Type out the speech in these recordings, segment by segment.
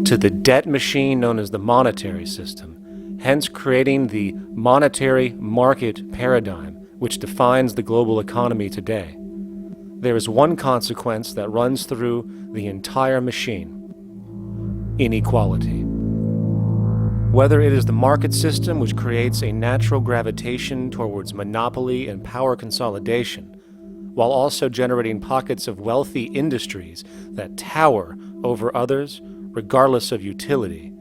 to the debt machine known as the monetary system, hence creating the monetary market paradigm which defines the global economy today. There is one consequence that runs through the entire machine: inequality. Whether it is the market system which creates a natural gravitation towards monopoly and power consolidation, while also generating pockets of wealthy industries that tower over others regardless of utility,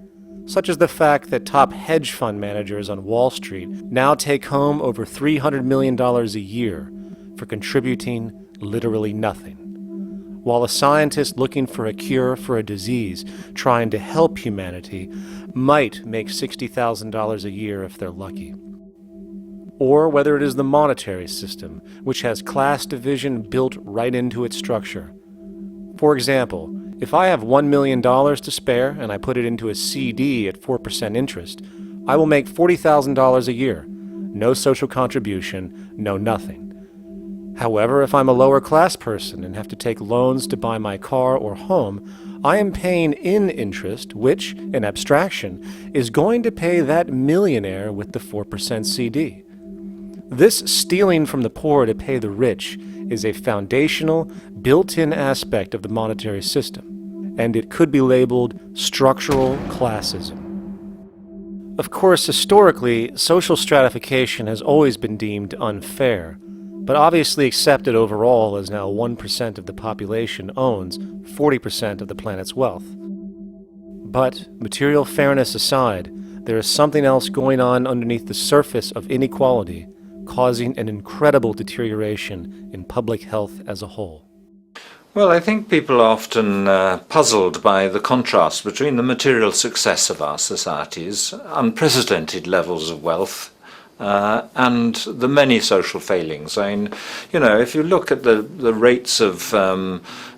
such as the fact that top hedge fund managers on Wall Street now take home over $300 million a year for contributing literally nothing, while a scientist looking for a cure for a disease trying to help humanity might make $60,000 a year if they're lucky. Or whether it is the monetary system, which has class division built right into its structure. For example, if I have $1 million to spare and I put it into a CD at 4% interest, I will make $40,000 a year. No social contribution, no nothing. However, if I'm a lower class person and have to take loans to buy my car or home, I am paying in interest, which, in abstraction, is going to pay that millionaire with the 4% CD. This stealing from the poor to pay the rich is a foundational, built-in aspect of the monetary system, and it could be labeled structural classism. Of course, historically, social stratification has always been deemed unfair, but obviously accepted overall as now 1% of the population owns 40% of the planet's wealth. But, material fairness aside, there is something else going on underneath the surface of inequality, causing an incredible deterioration in public health as a whole. Well, I think people are often puzzled by the contrast between the material success of our societies, unprecedented levels of wealth, and the many social failings. I mean, if you look at the rates of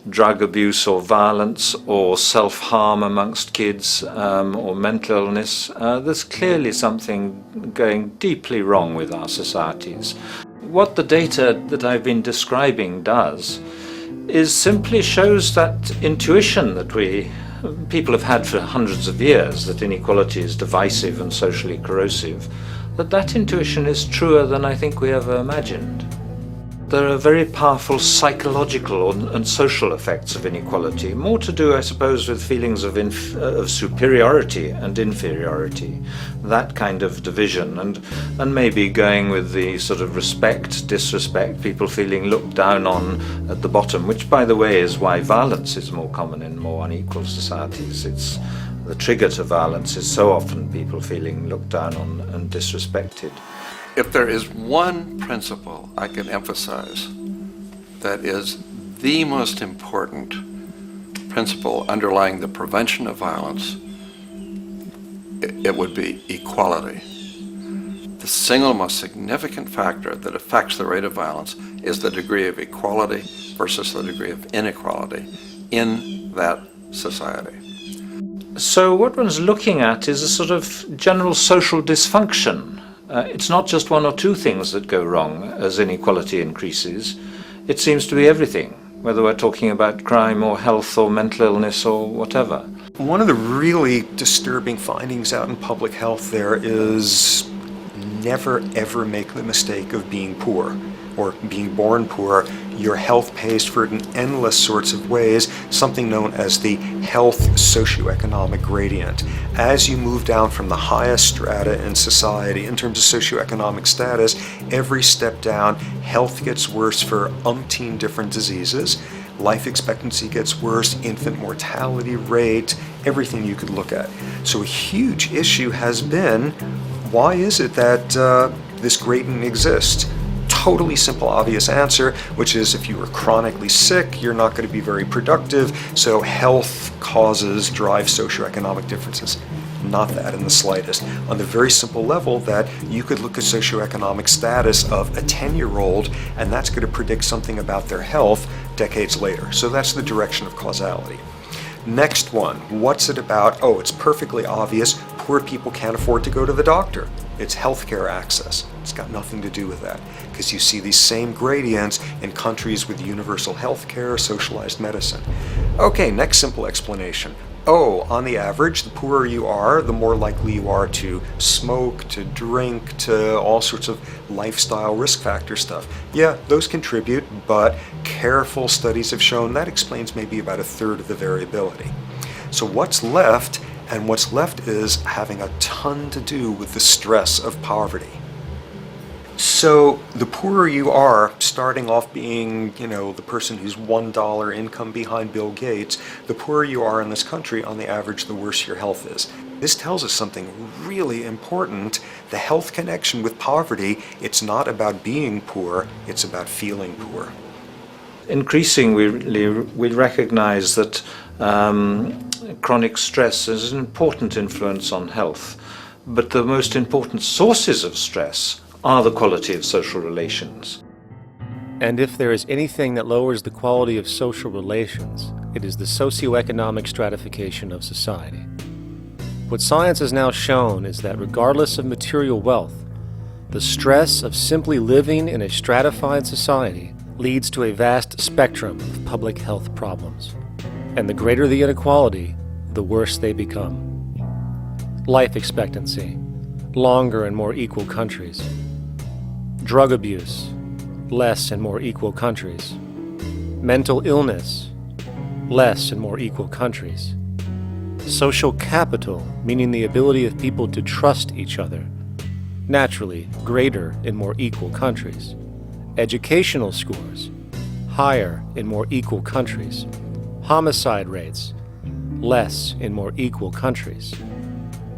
drug abuse or violence or self-harm amongst kids or mental illness, there's clearly something going deeply wrong with our societies. What the data that I've been describing does is simply shows that intuition that people have had for hundreds of years, that inequality is divisive and socially corrosive, that intuition is truer than I think we ever imagined. There are very powerful psychological and social effects of inequality, more to do, I suppose, with feelings of superiority and inferiority, that kind of division, and maybe going with the sort of respect, disrespect, people feeling looked down on at the bottom, which, by the way, is why violence is more common in more unequal societies. It's the trigger to violence is so often people feeling looked down on and disrespected. If there is one principle I can emphasize that is the most important principle underlying the prevention of violence, it would be equality. The single most significant factor that affects the rate of violence is the degree of equality versus the degree of inequality in that society. So what one's looking at is a sort of general social dysfunction. It's not just one or two things that go wrong as inequality increases. It seems to be everything, whether we're talking about crime or health or mental illness or whatever. One of the really disturbing findings out in public health there is never ever make the mistake of being poor or being born poor. Your health pays for it in endless sorts of ways, something known as the health socioeconomic gradient. As you move down from the highest strata in society in terms of socioeconomic status, every step down, health gets worse for umpteen different diseases. Life expectancy gets worse, infant mortality rate, everything you could look at. So a huge issue has been, why is it that this gradient exists? Totally simple, obvious answer, which is if you are chronically sick, you're not going to be very productive, so health causes drive socioeconomic differences. Not that in the slightest. On the very simple level that you could look at socioeconomic status of a 10-year-old, and that's going to predict something about their health decades later. So that's the direction of causality. Next one, what's it about? Oh, it's perfectly obvious. Poor people can't afford to go to the doctor. It's healthcare access. It's got nothing to do with that, because you see these same gradients in countries with universal healthcare, socialized medicine. Okay, next simple explanation. Oh, on the average, the poorer you are, the more likely you are to smoke, to drink, to all sorts of lifestyle risk factor stuff. Yeah, those contribute, but careful studies have shown that explains maybe about a third of the variability. So what's left? And what's left is having a ton to do with the stress of poverty. So the poorer you are, starting off being, the person who's $1 income behind Bill Gates, the poorer you are in this country, on the average, the worse your health is. This tells us something really important. The health connection with poverty, it's not about being poor, it's about feeling poor. Increasingly, we recognize that chronic stress is an important influence on health, but the most important sources of stress are the quality of social relations. And if there is anything that lowers the quality of social relations, it is the socioeconomic stratification of society. What science has now shown is that regardless of material wealth, the stress of simply living in a stratified society leads to a vast spectrum of public health problems. And the greater the inequality, the worse they become. Life expectancy, longer in more equal countries. Drug abuse, less in more equal countries. Mental illness, less in more equal countries. Social capital, meaning the ability of people to trust each other, naturally greater in more equal countries. Educational scores, higher in more equal countries. Homicide rates, less in more equal countries.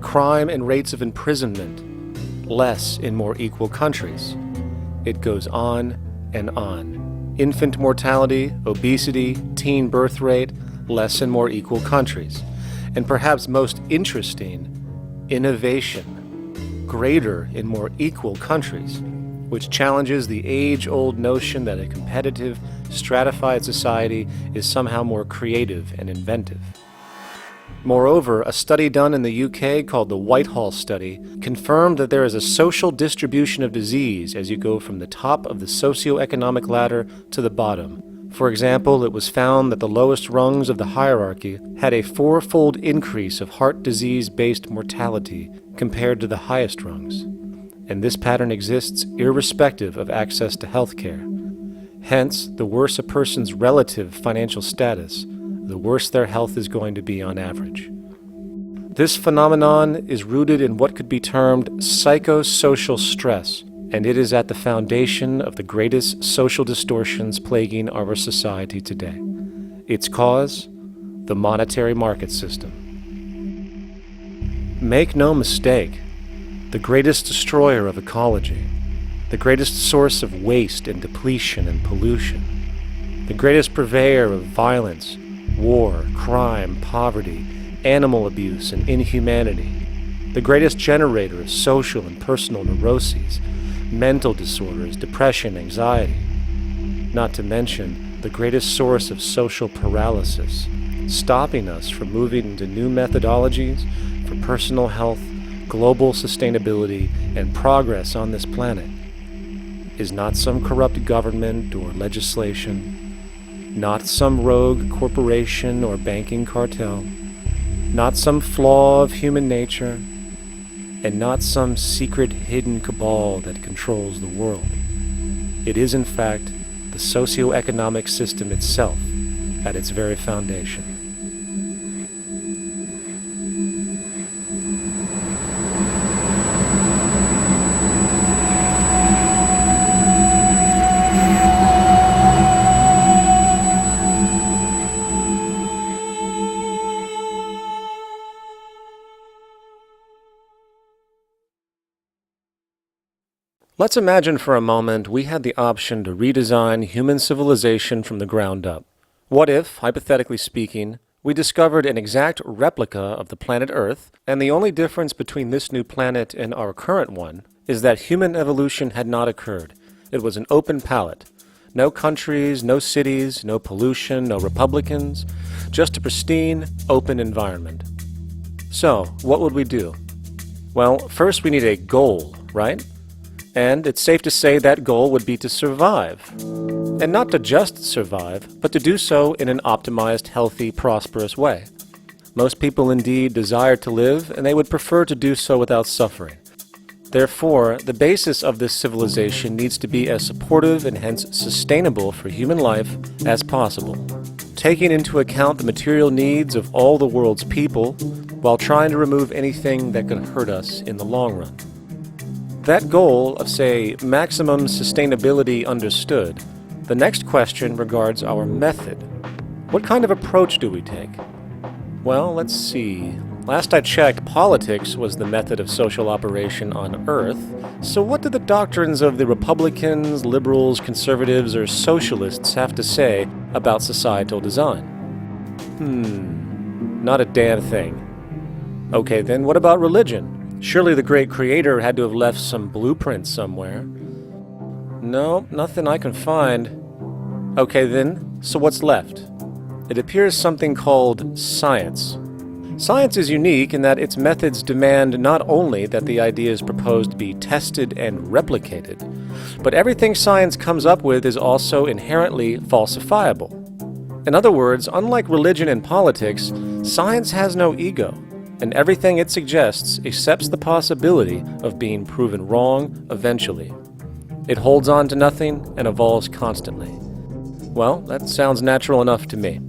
Crime and rates of imprisonment, less in more equal countries. It goes on and on. Infant mortality, obesity, teen birth rate, less in more equal countries. And perhaps most interesting, innovation, greater in more equal countries, which challenges the age-old notion that a competitive, stratified society is somehow more creative and inventive. Moreover, a study done in the UK called the Whitehall Study confirmed that there is a social distribution of disease as you go from the top of the socioeconomic ladder to the bottom. For example, it was found that the lowest rungs of the hierarchy had a 4-fold increase of heart disease-based mortality compared to the highest rungs. And this pattern exists irrespective of access to health care. Hence, the worse a person's relative financial status, the worse their health is going to be on average. This phenomenon is rooted in what could be termed psychosocial stress, and it is at the foundation of the greatest social distortions plaguing our society today. Its cause? The monetary market system. Make no mistake, the greatest destroyer of ecology, the greatest source of waste and depletion and pollution, the greatest purveyor of violence, war, crime, poverty, animal abuse, and inhumanity, the greatest generator of social and personal neuroses, mental disorders, depression, anxiety, not to mention the greatest source of social paralysis, stopping us from moving into new methodologies for personal health, global sustainability, and progress on this planet, is not some corrupt government or legislation, not some rogue corporation or banking cartel, not some flaw of human nature, and not some secret hidden cabal that controls the world. It is, in fact, the socio-economic system itself at its very foundation. Let's imagine for a moment we had the option to redesign human civilization from the ground up. What if, hypothetically speaking, we discovered an exact replica of the planet Earth, and the only difference between this new planet and our current one is that human evolution had not occurred. It was an open palette. No countries, no cities, no pollution, no Republicans, just a pristine, open environment. So, what would we do? Well, first we need a goal, right? And it's safe to say that goal would be to survive. And not to just survive, but to do so in an optimized, healthy, prosperous way. Most people indeed desire to live, and they would prefer to do so without suffering. Therefore, the basis of this civilization needs to be as supportive and hence sustainable for human life as possible, taking into account the material needs of all the world's people while trying to remove anything that could hurt us in the long run. That goal of, say, maximum sustainability understood, the next question regards our method. What kind of approach do we take? Well, let's see. Last I checked, politics was the method of social operation on Earth. So what do the doctrines of the Republicans, liberals, conservatives, or socialists have to say about societal design? Not a damn thing. Okay, then what about religion? Surely the great creator had to have left some blueprint somewhere. No, nothing I can find. Okay then, so what's left? It appears something called science. Science is unique in that its methods demand not only that the ideas proposed be tested and replicated, but everything science comes up with is also inherently falsifiable. In other words, unlike religion and politics, science has no ego, and everything it suggests accepts the possibility of being proven wrong eventually. It holds on to nothing and evolves constantly. Well, that sounds natural enough to me.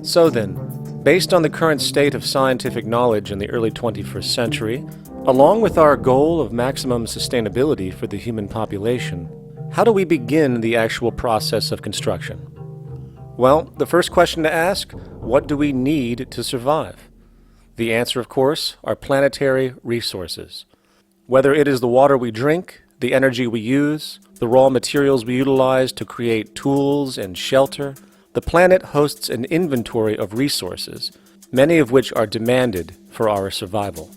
So then, based on the current state of scientific knowledge in the early 21st century, along with our goal of maximum sustainability for the human population, how do we begin the actual process of construction? Well, the first question to ask, what do we need to survive? The answer, of course, are planetary resources. Whether it is the water we drink, the energy we use, the raw materials we utilize to create tools and shelter, the planet hosts an inventory of resources, many of which are demanded for our survival.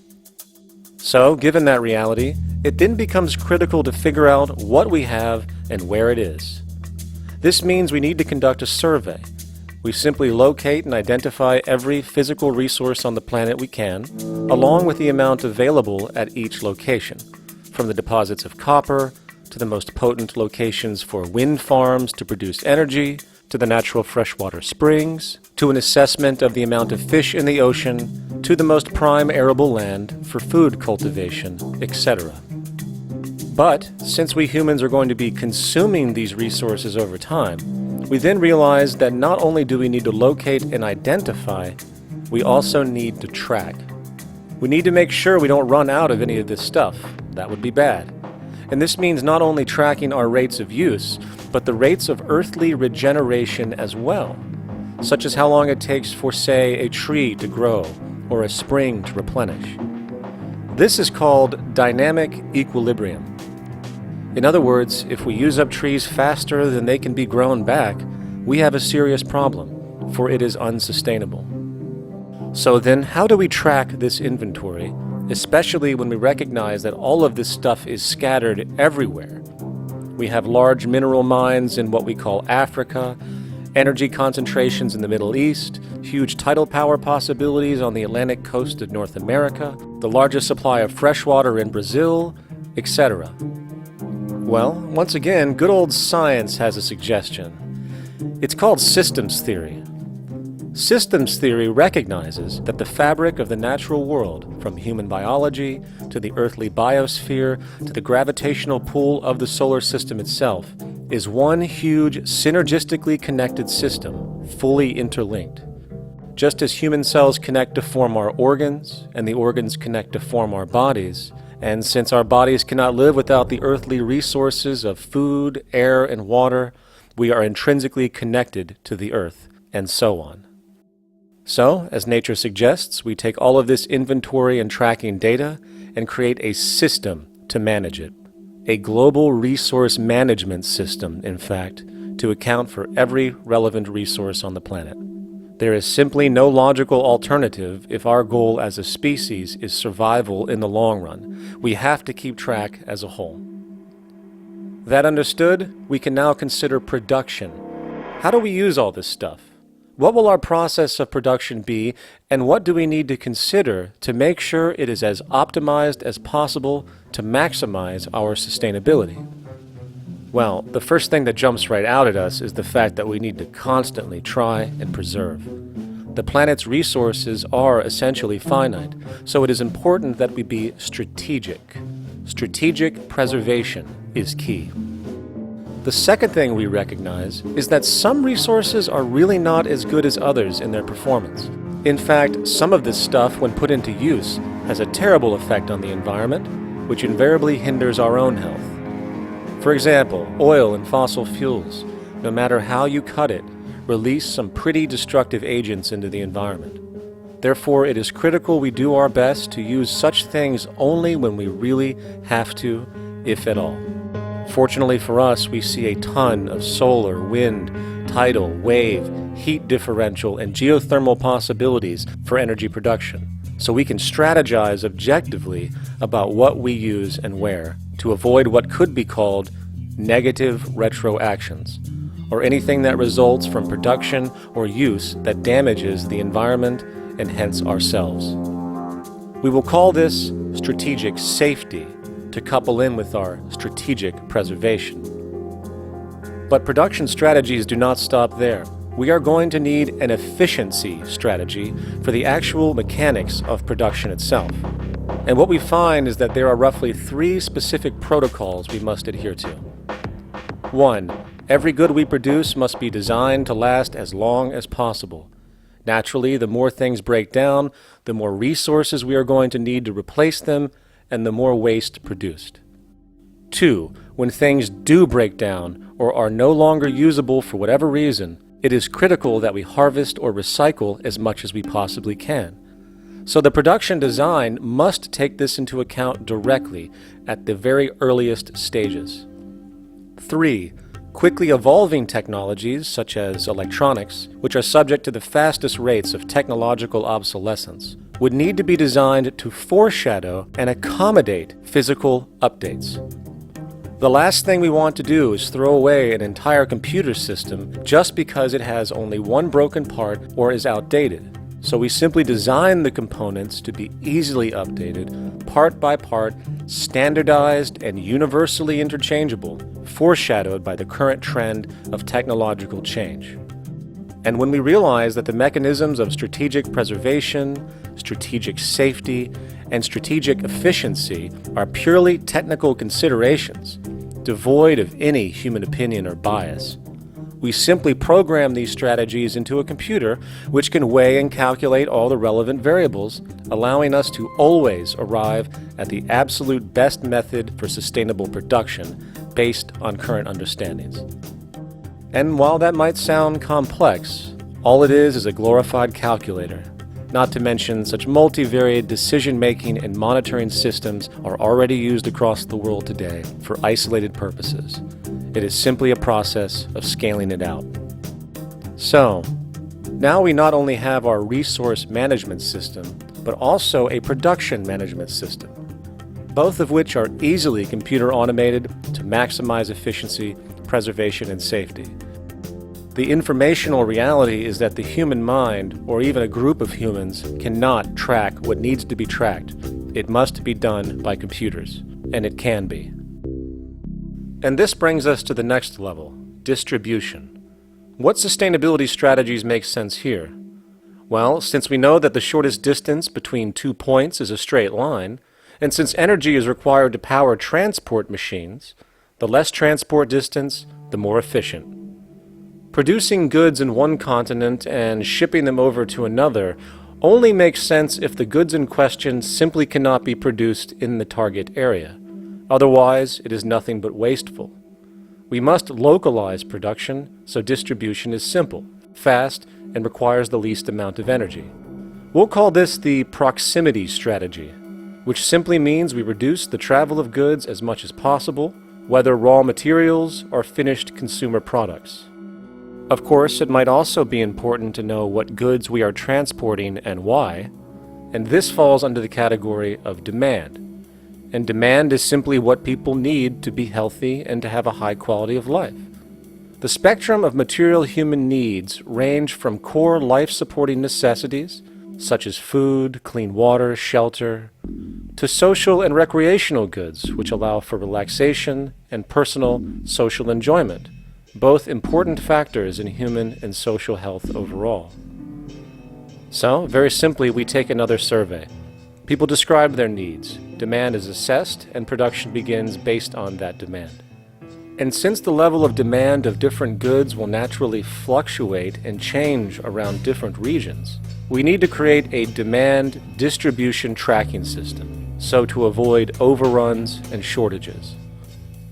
So, given that reality, it then becomes critical to figure out what we have and where it is. This means we need to conduct a survey. We simply locate and identify every physical resource on the planet we can, along with the amount available at each location, from the deposits of copper to the most potent locations for wind farms to produce energy, to the natural freshwater springs, to an assessment of the amount of fish in the ocean, to the most prime arable land for food cultivation, etc. But since we humans are going to be consuming these resources over time, we then realize that not only do we need to locate and identify, we also need to track. We need to make sure we don't run out of any of this stuff. That would be bad. And this means not only tracking our rates of use, but the rates of earthly regeneration as well, such as how long it takes for, say, a tree to grow or a spring to replenish. This is called dynamic equilibrium. In other words, if we use up trees faster than they can be grown back, we have a serious problem, for it is unsustainable. So then, how do we track this inventory, especially when we recognize that all of this stuff is scattered everywhere? We have large mineral mines in what we call Africa, energy concentrations in the Middle East, huge tidal power possibilities on the Atlantic coast of North America, the largest supply of fresh water in Brazil, etc. Well, once again, good old science has a suggestion. It's called systems theory. Systems theory recognizes that the fabric of the natural world, from human biology to the earthly biosphere to the gravitational pull of the solar system itself, is one huge synergistically connected system, fully interlinked. Just as human cells connect to form our organs, and the organs connect to form our bodies, and since our bodies cannot live without the earthly resources of food, air, and water, we are intrinsically connected to the earth, and so on. So, as nature suggests, we take all of this inventory and tracking data and create a system to manage it. A global resource management system, in fact, to account for every relevant resource on the planet. There is simply no logical alternative if our goal as a species is survival in the long run. We have to keep track as a whole. That understood, we can now consider production. How do we use all this stuff? What will our process of production be, and what do we need to consider to make sure it is as optimized as possible to maximize our sustainability? Well, the first thing that jumps right out at us is the fact that we need to constantly try and preserve. The planet's resources are essentially finite, so it is important that we be strategic. Strategic preservation is key. The second thing we recognize is that some resources are really not as good as others in their performance. In fact, some of this stuff, when put into use, has a terrible effect on the environment, which invariably hinders our own health. For example, oil and fossil fuels, no matter how you cut it, release some pretty destructive agents into the environment. Therefore, it is critical we do our best to use such things only when we really have to, if at all. Fortunately for us, we see a ton of solar, wind, tidal, wave, heat differential, and geothermal possibilities for energy production, so we can strategize objectively about what we use and where to avoid what could be called negative retroactions, or anything that results from production or use that damages the environment and hence ourselves. We will call this strategic safety to couple in with our strategic preservation. But production strategies do not stop there. We are going to need an efficiency strategy for the actual mechanics of production itself. And what we find is that there are roughly 3 specific protocols we must adhere to. 1. Every good we produce must be designed to last as long as possible. Naturally, the more things break down, the more resources we are going to need to replace them, and the more waste produced. 2. When things do break down or are no longer usable for whatever reason, it is critical that we harvest or recycle as much as we possibly can. So the production design must take this into account directly at the very earliest stages. 3. Quickly evolving technologies, such as electronics, which are subject to the fastest rates of technological obsolescence, would need to be designed to foreshadow and accommodate physical updates. The last thing we want to do is throw away an entire computer system just because it has only one broken part or is outdated. So we simply design the components to be easily updated, part by part, standardized and universally interchangeable, foreshadowed by the current trend of technological change. And when we realize that the mechanisms of strategic preservation, strategic safety, and strategic efficiency are purely technical considerations, devoid of any human opinion or bias, we simply program these strategies into a computer which can weigh and calculate all the relevant variables, allowing us to always arrive at the absolute best method for sustainable production based on current understandings. And while that might sound complex, all it is a glorified calculator. Not to mention, such multivariate decision-making and monitoring systems are already used across the world today for isolated purposes. It is simply a process of scaling it out. So, now we not only have our resource management system, but also a production management system, both of which are easily computer automated to maximize efficiency, preservation, and safety. The informational reality is that the human mind, or even a group of humans, cannot track what needs to be tracked. It must be done by computers, and it can be. And this brings us to the next level, distribution. What sustainability strategies make sense here? Well, since we know that the shortest distance between 2 points is a straight line, and since energy is required to power transport machines, the less transport distance, the more efficient. Producing goods in one continent and shipping them over to another only makes sense if the goods in question simply cannot be produced in the target area. Otherwise, it is nothing but wasteful. We must localize production so distribution is simple, fast, and requires the least amount of energy. We'll call this the proximity strategy, which simply means we reduce the travel of goods as much as possible, whether raw materials or finished consumer products. Of course, it might also be important to know what goods we are transporting and why, and this falls under the category of demand. And demand is simply what people need to be healthy and to have a high quality of life. The spectrum of material human needs range from core life-supporting necessities, such as food, clean water, shelter, to social and recreational goods, which allow for relaxation and personal social enjoyment, both important factors in human and social health overall. So, very simply, we take another survey. People describe their needs. Demand is assessed, and production begins based on that demand. And since the level of demand of different goods will naturally fluctuate and change around different regions, we need to create a demand distribution tracking system, so to avoid overruns and shortages.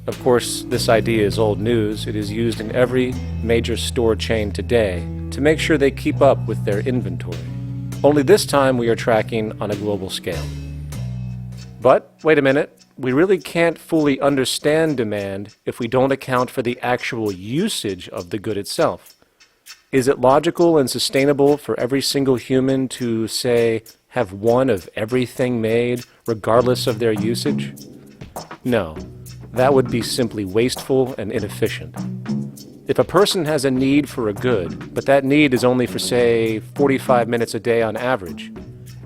Of course, this idea is old news. It is used in every major store chain today to make sure they keep up with their inventory. Only this time we are tracking on a global scale. But, wait a minute, we really can't fully understand demand if we don't account for the actual usage of the good itself. Is it logical and sustainable for every single human to, say, have one of everything made, regardless of their usage? No, that would be simply wasteful and inefficient. If a person has a need for a good, but that need is only for, say, 45 minutes a day on average,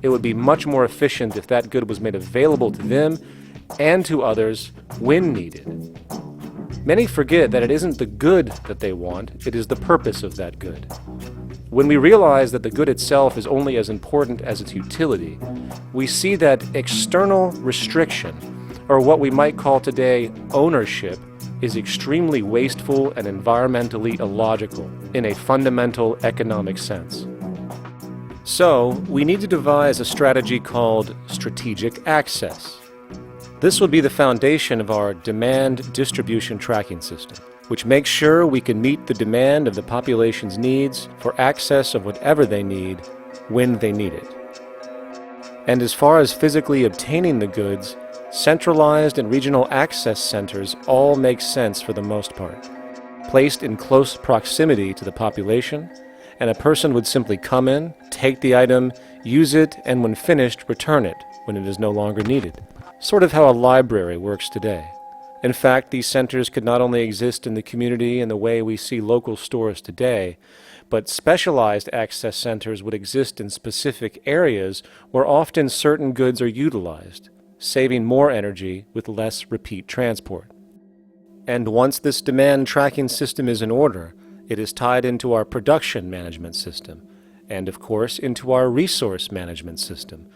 it would be much more efficient if that good was made available to them and to others when needed. Many forget that it isn't the good that they want, it is the purpose of that good. When we realize that the good itself is only as important as its utility, we see that external restriction, or what we might call today ownership, is extremely wasteful and environmentally illogical in a fundamental economic sense. So, we need to devise a strategy called strategic access. This will be the foundation of our demand distribution tracking system, which makes sure we can meet the demand of the population's needs for access of whatever they need when they need it. And as far as physically obtaining the goods, centralized and regional access centers all make sense for the most part, placed in close proximity to the population, and a person would simply come in, take the item, use it, and when finished, return it when it is no longer needed. Sort of how a library works today. In fact, these centers could not only exist in the community in the way we see local stores today, but specialized access centers would exist in specific areas where often certain goods are utilized, saving more energy with less repeat transport. And once this demand tracking system is in order, it is tied into our production management system, and of course into our resource management system,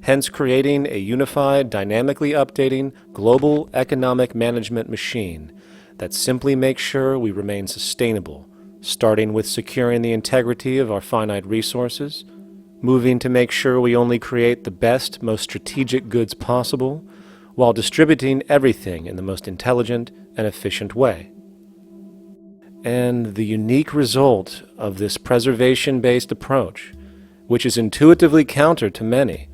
hence creating a unified, dynamically updating, global economic management machine that simply makes sure we remain sustainable, starting with securing the integrity of our finite resources, moving to make sure we only create the best, most strategic goods possible, while distributing everything in the most intelligent and efficient way. And the unique result of this preservation-based approach, which is intuitively counter to many,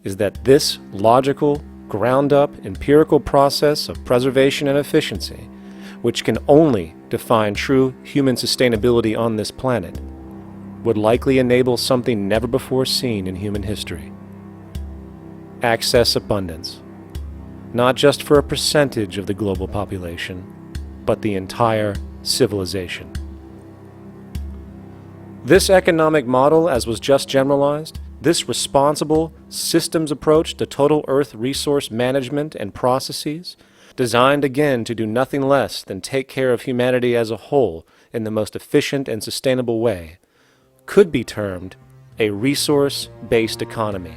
is that this logical, ground-up, empirical process of preservation and efficiency, which can only define true human sustainability on this planet, would likely enable something never before seen in human history. Access abundance, not just for a percentage of the global population, but the entire civilization. This economic model, as was just generalized, this responsible systems approach to total Earth resource management and processes, designed again to do nothing less than take care of humanity as a whole in the most efficient and sustainable way, could be termed a resource-based economy.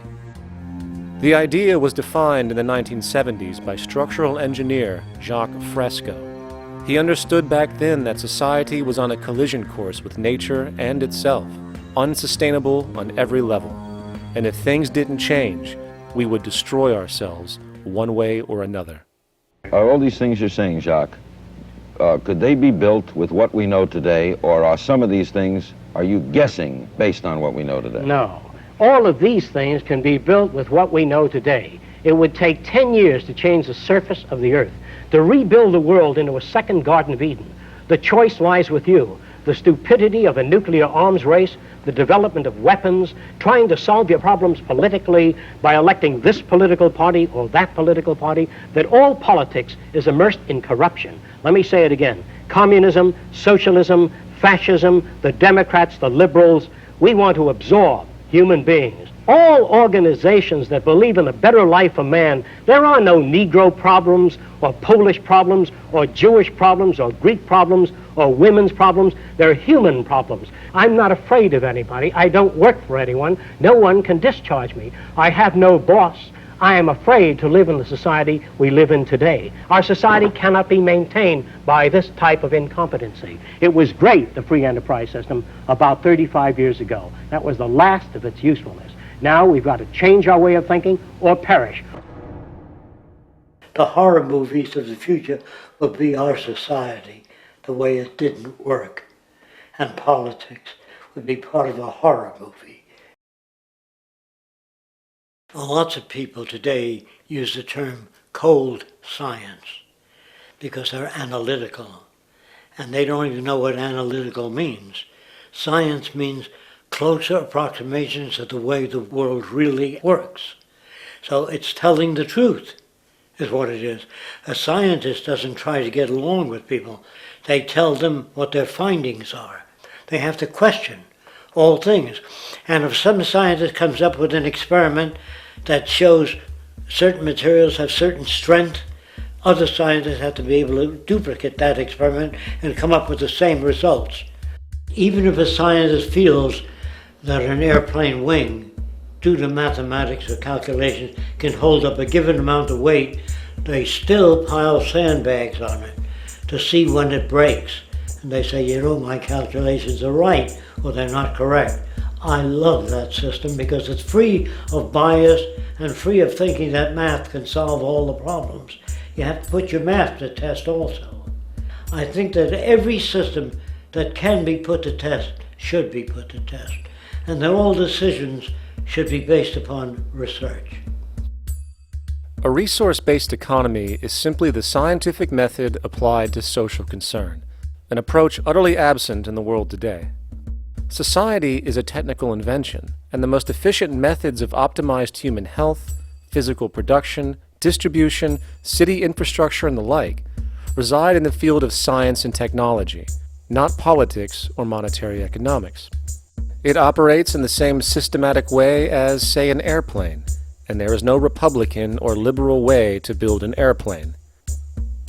The idea was defined in the 1970s by structural engineer Jacques Fresco. He understood back then that society was on a collision course with nature and itself, unsustainable on every level. And if things didn't change, we would destroy ourselves one way or another. All these things you're saying, Jacques, could they be built with what we know today, or are some of these things, are you guessing based on what we know today? No. All of these things can be built with what we know today. It would take 10 years to change the surface of the Earth, to rebuild the world into a second Garden of Eden. The choice lies with you. The stupidity of a nuclear arms race, the development of weapons, trying to solve your problems politically by electing this political party or that political party, that all politics is immersed in corruption. Let me say it again. Communism, socialism, fascism, the Democrats, the liberals, we want to absorb human beings All organizations that believe in a better life for man, there are no Negro problems or Polish problems or Jewish problems or Greek problems or women's problems. They're human problems. I'm not afraid of anybody. I don't work for anyone. No one can discharge me. I have no boss. I am afraid to live in the society we live in today. Our society cannot be maintained by this type of incompetency. It was great, the free enterprise system, about 35 years ago. That was the last of its usefulness. Now we've got to change our way of thinking or perish. The horror movies of the future will be our society, the way it didn't work. And politics would be part of a horror movie. Lots of people today use the term cold science because they're analytical, and they don't even know what analytical means. Science means closer approximations of the way the world really works. So it's telling the truth, is what it is. A scientist doesn't try to get along with people. They tell them what their findings are. They have to question all things. And if some scientist comes up with an experiment that shows certain materials have certain strength, other scientists have to be able to duplicate that experiment and come up with the same results. Even if a scientist feels that an airplane wing, due to mathematics or calculations, can hold up a given amount of weight, they still pile sandbags on it to see when it breaks. And they say, you know, my calculations are right, or they're not correct. I love that system because it's free of bias and free of thinking that math can solve all the problems. You have to put your math to test also. I think that every system that can be put to test should be put to test, and that all decisions should be based upon research. A resource-based economy is simply the scientific method applied to social concern, an approach utterly absent in the world today. Society is a technical invention, and the most efficient methods of optimized human health, physical production, distribution, city infrastructure, and the like reside in the field of science and technology, not politics or monetary economics. It operates in the same systematic way as, say, an airplane, and there is no Republican or liberal way to build an airplane.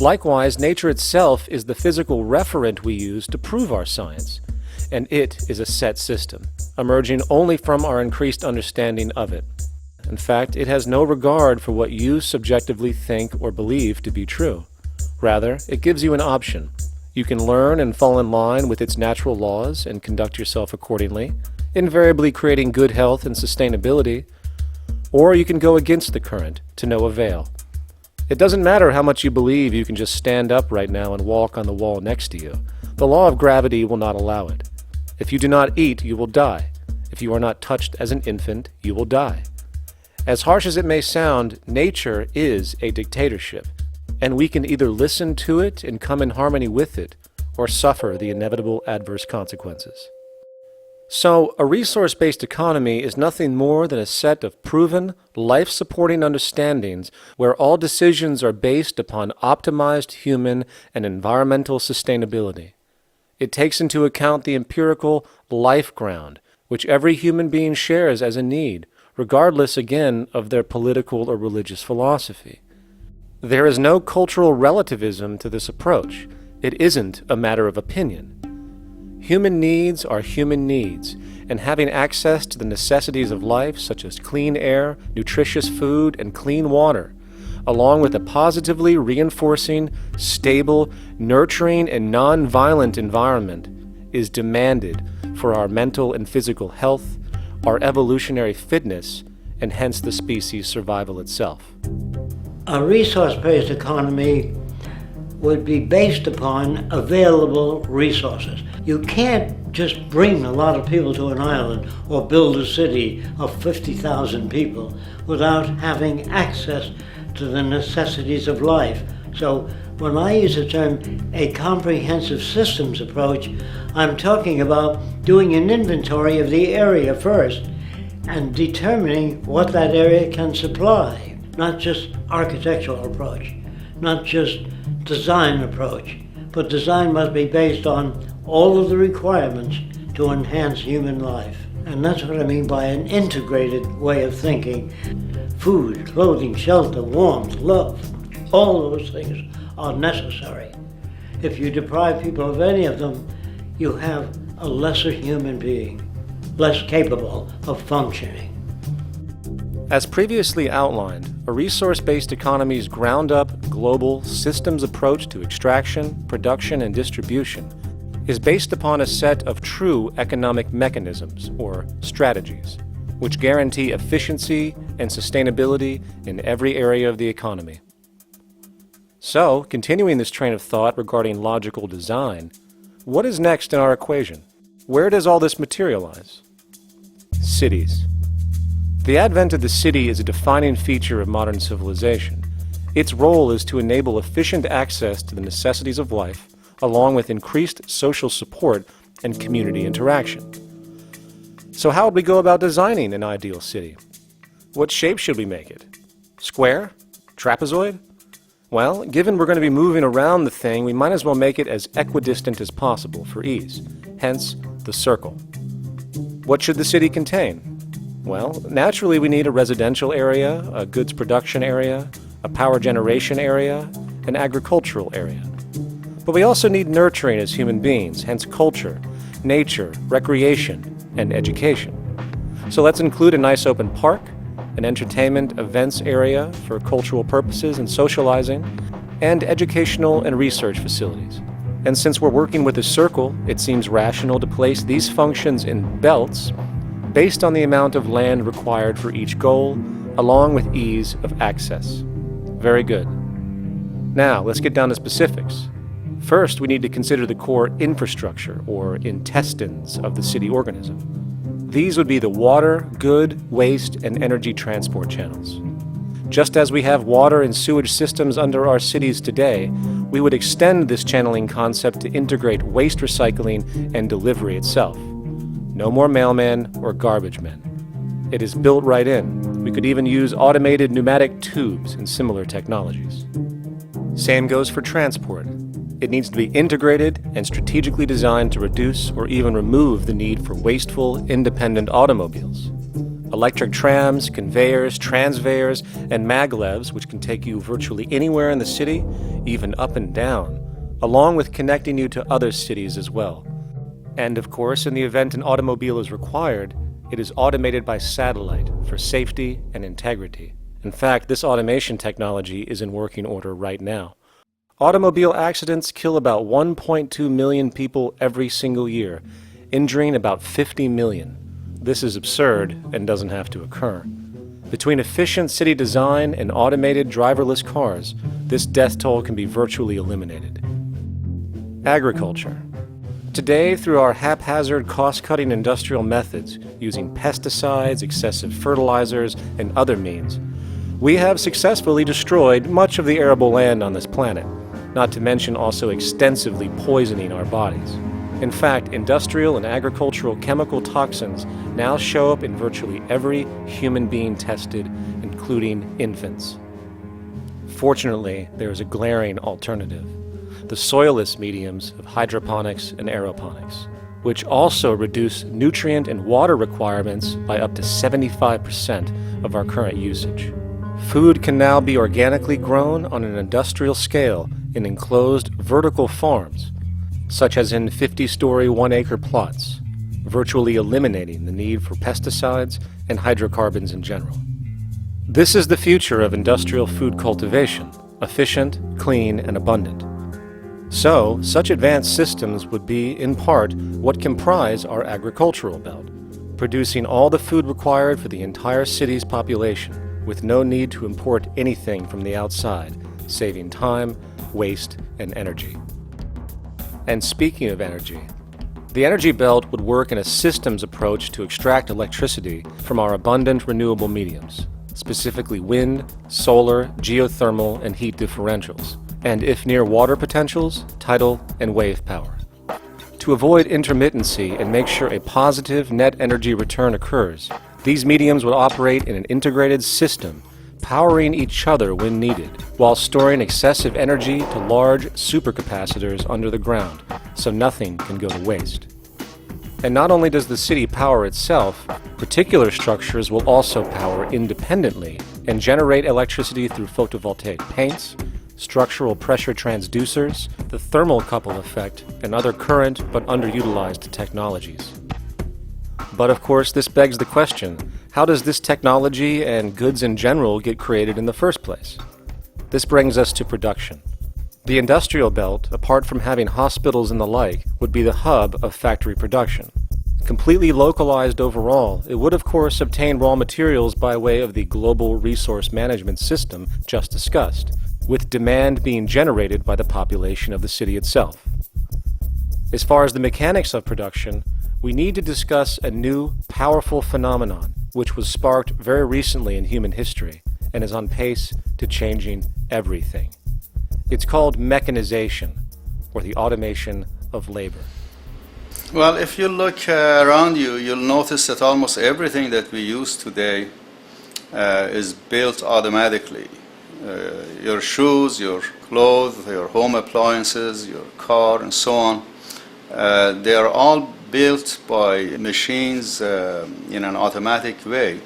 Likewise, nature itself is the physical referent we use to prove our science, and it is a set system, emerging only from our increased understanding of it. In fact, it has no regard for what you subjectively think or believe to be true. Rather, it gives you an option. You can learn and fall in line with its natural laws and conduct yourself accordingly, invariably creating good health and sustainability, or you can go against the current to no avail. It doesn't matter how much you believe you can just stand up right now and walk on the wall next to you. The law of gravity will not allow it. If you do not eat, you will die. If you are not touched as an infant, you will die. As harsh as it may sound, nature is a dictatorship, and we can either listen to it and come in harmony with it, or suffer the inevitable adverse consequences. So, a resource-based economy is nothing more than a set of proven, life-supporting understandings where all decisions are based upon optimized human and environmental sustainability. It takes into account the empirical life ground, which every human being shares as a need, regardless, again, of their political or religious philosophy. There is no cultural relativism to this approach. It isn't a matter of opinion. Human needs are human needs, and having access to the necessities of life, such as clean air, nutritious food, and clean water, along with a positively reinforcing, stable, nurturing, and non-violent environment, is demanded for our mental and physical health, our evolutionary fitness, and hence the species' survival itself. A resource-based economy would be based upon available resources. You can't just bring a lot of people to an island or build a city of 50,000 people without having access to the necessities of life. So when I use the term a comprehensive systems approach, I'm talking about doing an inventory of the area first and determining what that area can supply, not just architectural approach, not just design approach, but design must be based on all of the requirements to enhance human life. And that's what I mean by an integrated way of thinking. Food, clothing, shelter, warmth, love, all those things are necessary. If you deprive people of any of them, you have a lesser human being, less capable of functioning. As previously outlined, a resource-based economy's ground-up, global, systems approach to extraction, production, and distribution is based upon a set of true economic mechanisms, or strategies, which guarantee efficiency and sustainability in every area of the economy. So, continuing this train of thought regarding logical design, what is next in our equation? Where does all this materialize? Cities. The advent of the city is a defining feature of modern civilization. Its role is to enable efficient access to the necessities of life, along with increased social support and community interaction. So how would we go about designing an ideal city? What shape should we make it? Square? Trapezoid? Well, given we're going to be moving around the thing, we might as well make it as equidistant as possible for ease, hence the circle. What should the city contain? Well, naturally we need a residential area, a goods production area, a power generation area, an agricultural area. But we also need nurturing as human beings, hence culture, nature, recreation, and education. So let's include a nice open park, an entertainment events area for cultural purposes and socializing, and educational and research facilities. And since we're working with a circle, it seems rational to place these functions in belts based on the amount of land required for each goal, along with ease of access. Very good. Now, let's get down to specifics. First, we need to consider the core infrastructure, or intestines, of the city organism. These would be the water, good, waste, and energy transport channels. Just as we have water and sewage systems under our cities today, we would extend this channeling concept to integrate waste recycling and delivery itself. No more mailmen or garbage men. It is built right in. We could even use automated pneumatic tubes and similar technologies. Same goes for transport. It needs to be integrated and strategically designed to reduce or even remove the need for wasteful, independent automobiles. Electric trams, conveyors, transveyors, and maglevs, which can take you virtually anywhere in the city, even up and down, along with connecting you to other cities as well. And of course, in the event an automobile is required, it is automated by satellite for safety and integrity. In fact, this automation technology is in working order right now. Automobile accidents kill about 1.2 million people every single year, injuring about 50 million. This is absurd and doesn't have to occur. Between efficient city design and automated driverless cars, this death toll can be virtually eliminated. Agriculture. Today, through our haphazard, cost-cutting industrial methods, using pesticides, excessive fertilizers, and other means, we have successfully destroyed much of the arable land on this planet, not to mention also extensively poisoning our bodies. In fact, industrial and agricultural chemical toxins now show up in virtually every human being tested, including infants. Fortunately, there is a glaring alternative: the soilless mediums of hydroponics and aeroponics, which also reduce nutrient and water requirements by up to 75% of our current usage. Food can now be organically grown on an industrial scale in enclosed vertical farms, such as in 50-story 1-acre plots, virtually eliminating the need for pesticides and hydrocarbons in general. This is the future of industrial food cultivation, efficient, clean, and abundant. So, such advanced systems would be, in part, what comprise our agricultural belt, producing all the food required for the entire city's population, with no need to import anything from the outside, saving time, waste, and energy. And speaking of energy, the energy belt would work in a systems approach to extract electricity from our abundant renewable mediums, specifically wind, solar, geothermal, and heat differentials, and if near water potentials, tidal and wave power. To avoid intermittency and make sure a positive net energy return occurs, these mediums would operate in an integrated system, powering each other when needed, while storing excessive energy to large supercapacitors under the ground, so nothing can go to waste. And not only does the city power itself, particular structures will also power independently and generate electricity through photovoltaic paints, structural pressure transducers, the thermocouple effect, and other current but underutilized technologies. But of course, this begs the question, how does this technology and goods in general get created in the first place? This brings us to production. The industrial belt, apart from having hospitals and the like, would be the hub of factory production. Completely localized overall, it would of course obtain raw materials by way of the global resource management system just discussed, with demand being generated by the population of the city itself. As far as the mechanics of production, we need to discuss a new, powerful phenomenon which was sparked very recently in human history and is on pace to changing everything. It's called mechanization, or the automation of labor. Well, if you look around you, you'll notice that almost everything that we use today is built automatically. Your shoes, your clothes, your home appliances, your car, and so on, they are all built by machines in an automatic way.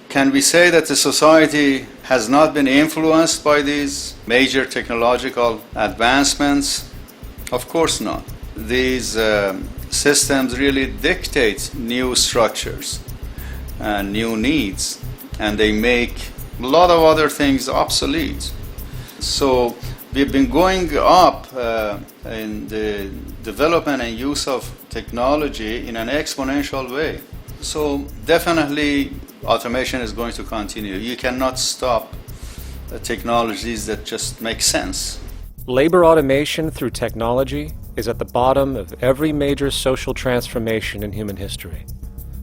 Can we say that the society has not been influenced by these major technological advancements? Of course not. These systems really dictate new structures and new needs, and they make a lot of other things obsolete. So we've been going up in the development and use of technology in an exponential way. So definitely automation is going to continue. You cannot stop technologies that just make sense. Labor automation through technology is at the bottom of every major social transformation in human history.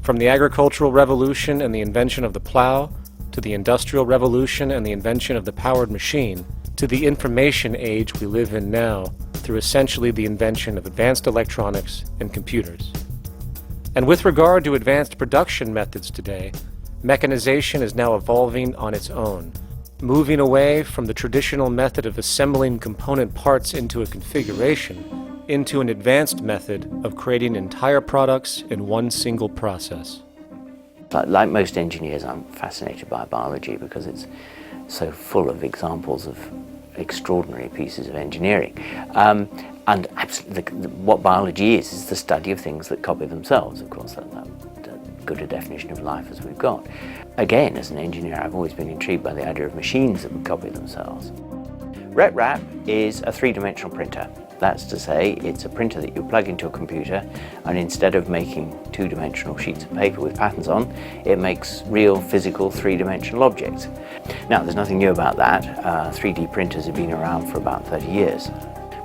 From the agricultural revolution and the invention of the plow, to the industrial revolution and the invention of the powered machine, to the information age we live in now through essentially the invention of advanced electronics and computers. And with regard to advanced production methods today, mechanization is now evolving on its own, moving away from the traditional method of assembling component parts into a configuration into an advanced method of creating entire products in one single process. Like most engineers, I'm fascinated by biology because it's so full of examples of extraordinary pieces of engineering. And absolutely, what biology is the study of things that copy themselves. Of course, that's good a definition of life as we've got. Again, as an engineer, I've always been intrigued by the idea of machines that would copy themselves. RepRap is a three-dimensional printer. That's to say, it's a printer that you plug into a computer, and instead of making two-dimensional sheets of paper with patterns on, it makes real, physical, three-dimensional objects. Now, there's nothing new about that. 3D printers have been around for about 30 years.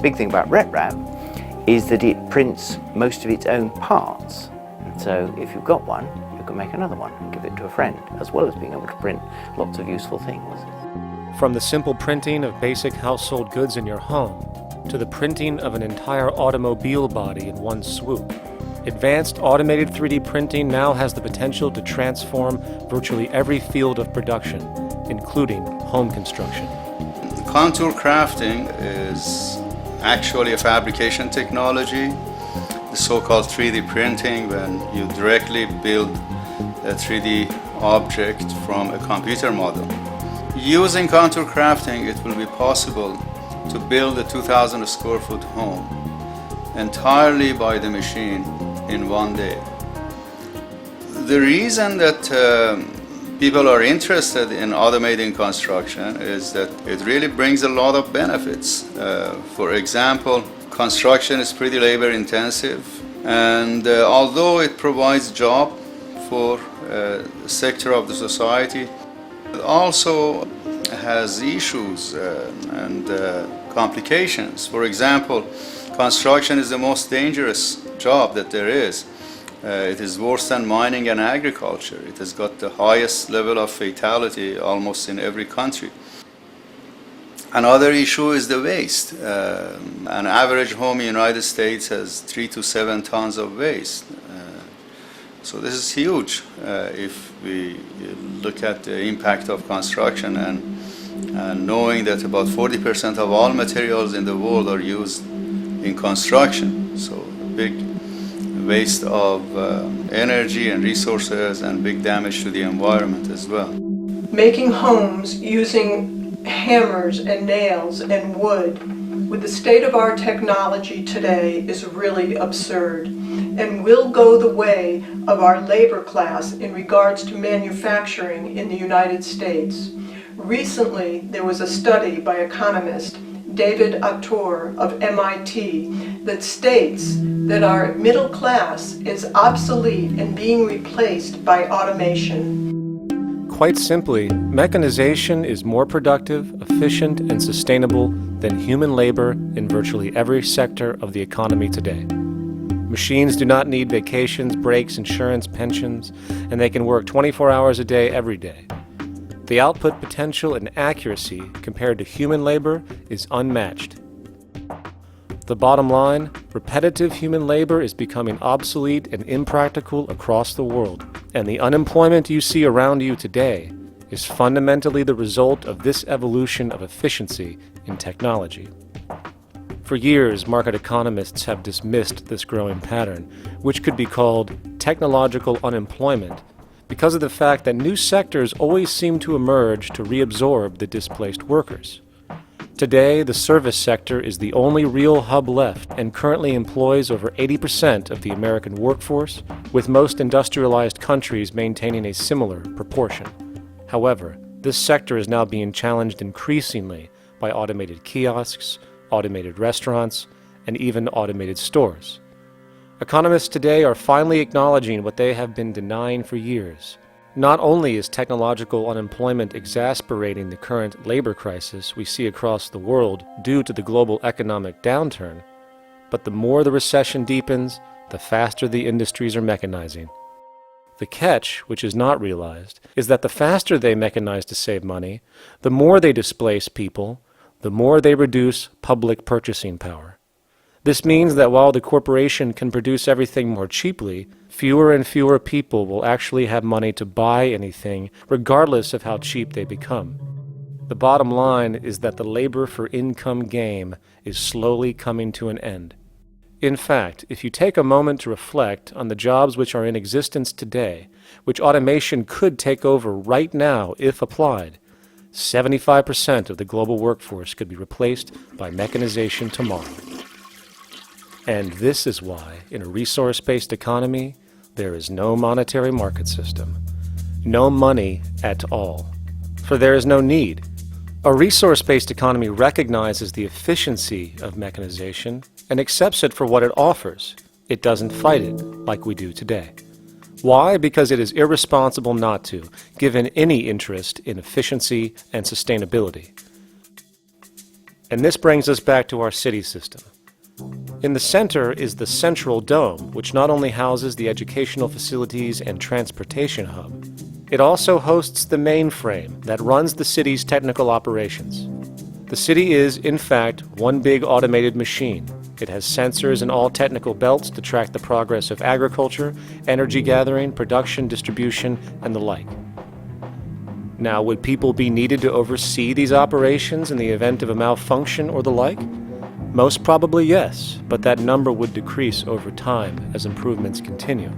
Big thing about RepRap is that it prints most of its own parts. So if you've got one, you can make another one and give it to a friend, as well as being able to print lots of useful things. From the simple printing of basic household goods in your home to the printing of an entire automobile body in one swoop, advanced automated 3D printing now has the potential to transform virtually every field of production, including home construction. Contour crafting is actually a fabrication technology, the so-called 3D printing, when you directly build a 3D object from a computer model. Using contour crafting, it will be possible to build a 2,000 square foot home entirely by the machine in one day. The reason that people are interested in automating construction is that it really brings a lot of benefits. For example, construction is pretty labor intensive, and although it provides job for a sector of the society, it also has issues and complications. For example, construction is the most dangerous job that there is. It is worse than mining and agriculture. It has got the highest level of fatality almost in every country. Another issue is the waste. An average home in the United States has 3 to 7 tons of waste. So this is huge if we look at the impact of construction and knowing that about 40% of all materials in the world are used in construction. So big waste of energy and resources and big damage to the environment as well. Making homes using hammers and nails and wood with the state-of-art technology today is really absurd and will go the way of our labor class in regards to manufacturing in the United States. Recently, there was a study by economist David Autor of MIT that states that our middle class is obsolete and being replaced by automation. Quite simply, mechanization is more productive, efficient, and sustainable than human labor in virtually every sector of the economy today. Machines do not need vacations, breaks, insurance, pensions, and they can work 24 hours a day every day. The output potential and accuracy compared to human labor is unmatched. The bottom line, repetitive human labor is becoming obsolete and impractical across the world, and the unemployment you see around you today is fundamentally the result of this evolution of efficiency in technology. For years, market economists have dismissed this growing pattern, which could be called technological unemployment, because of the fact that new sectors always seem to emerge to reabsorb the displaced workers. Today, the service sector is the only real hub left and currently employs over 80% of the American workforce, with most industrialized countries maintaining a similar proportion. However, this sector is now being challenged increasingly by automated kiosks, automated restaurants, and even automated stores. Economists today are finally acknowledging what they have been denying for years. Not only is technological unemployment exacerbating the current labor crisis we see across the world due to the global economic downturn, but the more the recession deepens, the faster the industries are mechanizing. The catch, which is not realized, is that the faster they mechanize to save money, the more they displace people, the more they reduce public purchasing power. This means that while the corporation can produce everything more cheaply, fewer and fewer people will actually have money to buy anything, regardless of how cheap they become. The bottom line is that the labor for income game is slowly coming to an end. In fact, if you take a moment to reflect on the jobs which are in existence today, which automation could take over right now if applied, 75% of the global workforce could be replaced by mechanization tomorrow. And this is why, in a resource-based economy, there is no monetary market system, no money at all, for there is no need. A resource-based economy recognizes the efficiency of mechanization and accepts it for what it offers. It doesn't fight it like we do today. Why? Because it is irresponsible not to, given any interest in efficiency and sustainability. And this brings us back to our city system. In the center is the central dome, which not only houses the educational facilities and transportation hub, it also hosts the mainframe that runs the city's technical operations. The city is, in fact, one big automated machine. It has sensors in all technical belts to track the progress of agriculture, energy gathering, production, distribution, and the like. Now, would people be needed to oversee these operations in the event of a malfunction or the like? Most probably yes, but that number would decrease over time as improvements continue.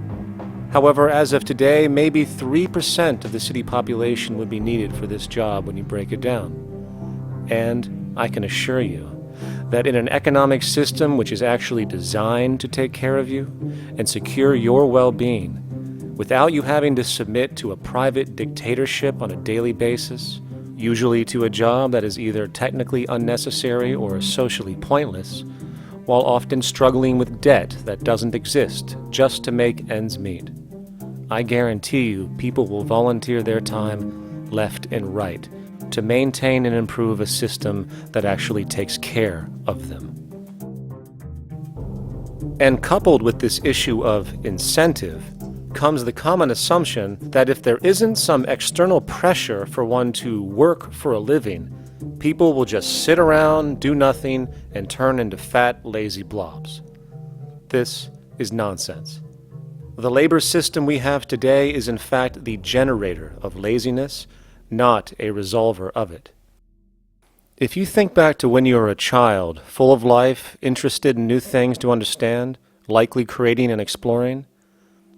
However, as of today, maybe 3% of the city population would be needed for this job when you break it down. And I can assure you that in an economic system which is actually designed to take care of you and secure your well-being, without you having to submit to a private dictatorship on a daily basis, usually to a job that is either technically unnecessary or socially pointless, while often struggling with debt that doesn't exist just to make ends meet. I guarantee you people will volunteer their time left and right to maintain and improve a system that actually takes care of them. And coupled with this issue of incentive comes the common assumption that if there isn't some external pressure for one to work for a living, people will just sit around, do nothing, and turn into fat, lazy blobs. This is nonsense. The labor system we have today is in fact the generator of laziness, not a resolver of it. If you think back to when you were a child, full of life, interested in new things to understand, likely creating and exploring.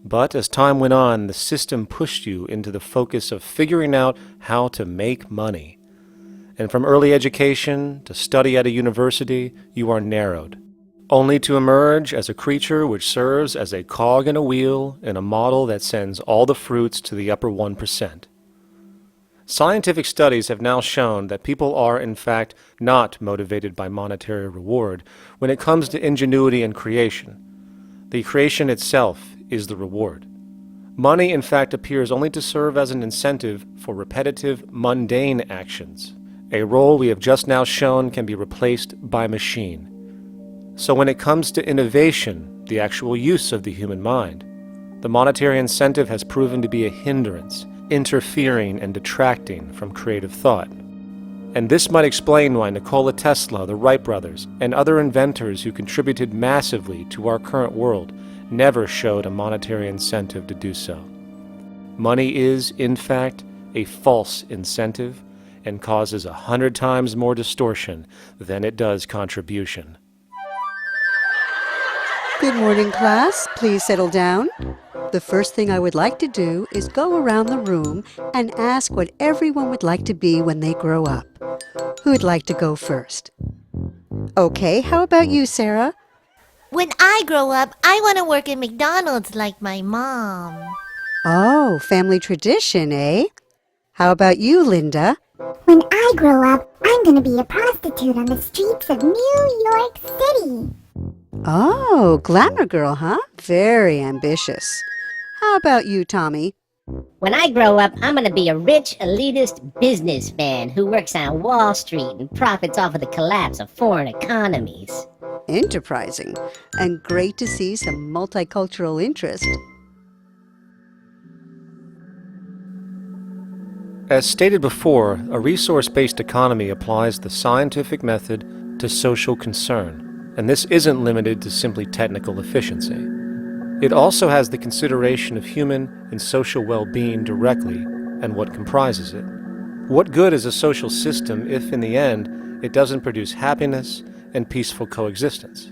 But as time went on, the system pushed you into the focus of figuring out how to make money. And from early education to study at a university, you are narrowed, only to emerge as a creature which serves as a cog in a wheel in a model that sends all the fruits to the upper 1%. Scientific studies have now shown that people are, in fact, not motivated by monetary reward when it comes to ingenuity and creation. The creation itself is the reward. Money, in fact, appears only to serve as an incentive for repetitive, mundane actions, a role we have just now shown can be replaced by machine. So when it comes to innovation, the actual use of the human mind, the monetary incentive has proven to be a hindrance, interfering and detracting from creative thought. And this might explain why Nikola Tesla, the Wright brothers, and other inventors who contributed massively to our current world never showed a monetary incentive to do so. Money is, in fact, a false incentive and causes 100 times more distortion than it does contribution. Good morning, class. Please settle down. The first thing I would like to do is go around the room and ask what everyone would like to be when they grow up. Who would like to go first? Okay, how about you, Sarah? When I grow up, I want to work at McDonald's like my mom. Oh, family tradition, eh? How about you, Linda? When I grow up, I'm going to be a prostitute on the streets of New York City. Oh, glamour girl, huh? Very ambitious. How about you, Tommy? When I grow up, I'm going to be a rich, elitist businessman who works on Wall Street and profits off of the collapse of foreign economies. Enterprising. And great to see some multicultural interest. As stated before, a resource-based economy applies the scientific method to social concern, and this isn't limited to simply technical efficiency. It also has the consideration of human and social well-being directly and what comprises it. What good is a social system if, in the end, it doesn't produce happiness and peaceful coexistence?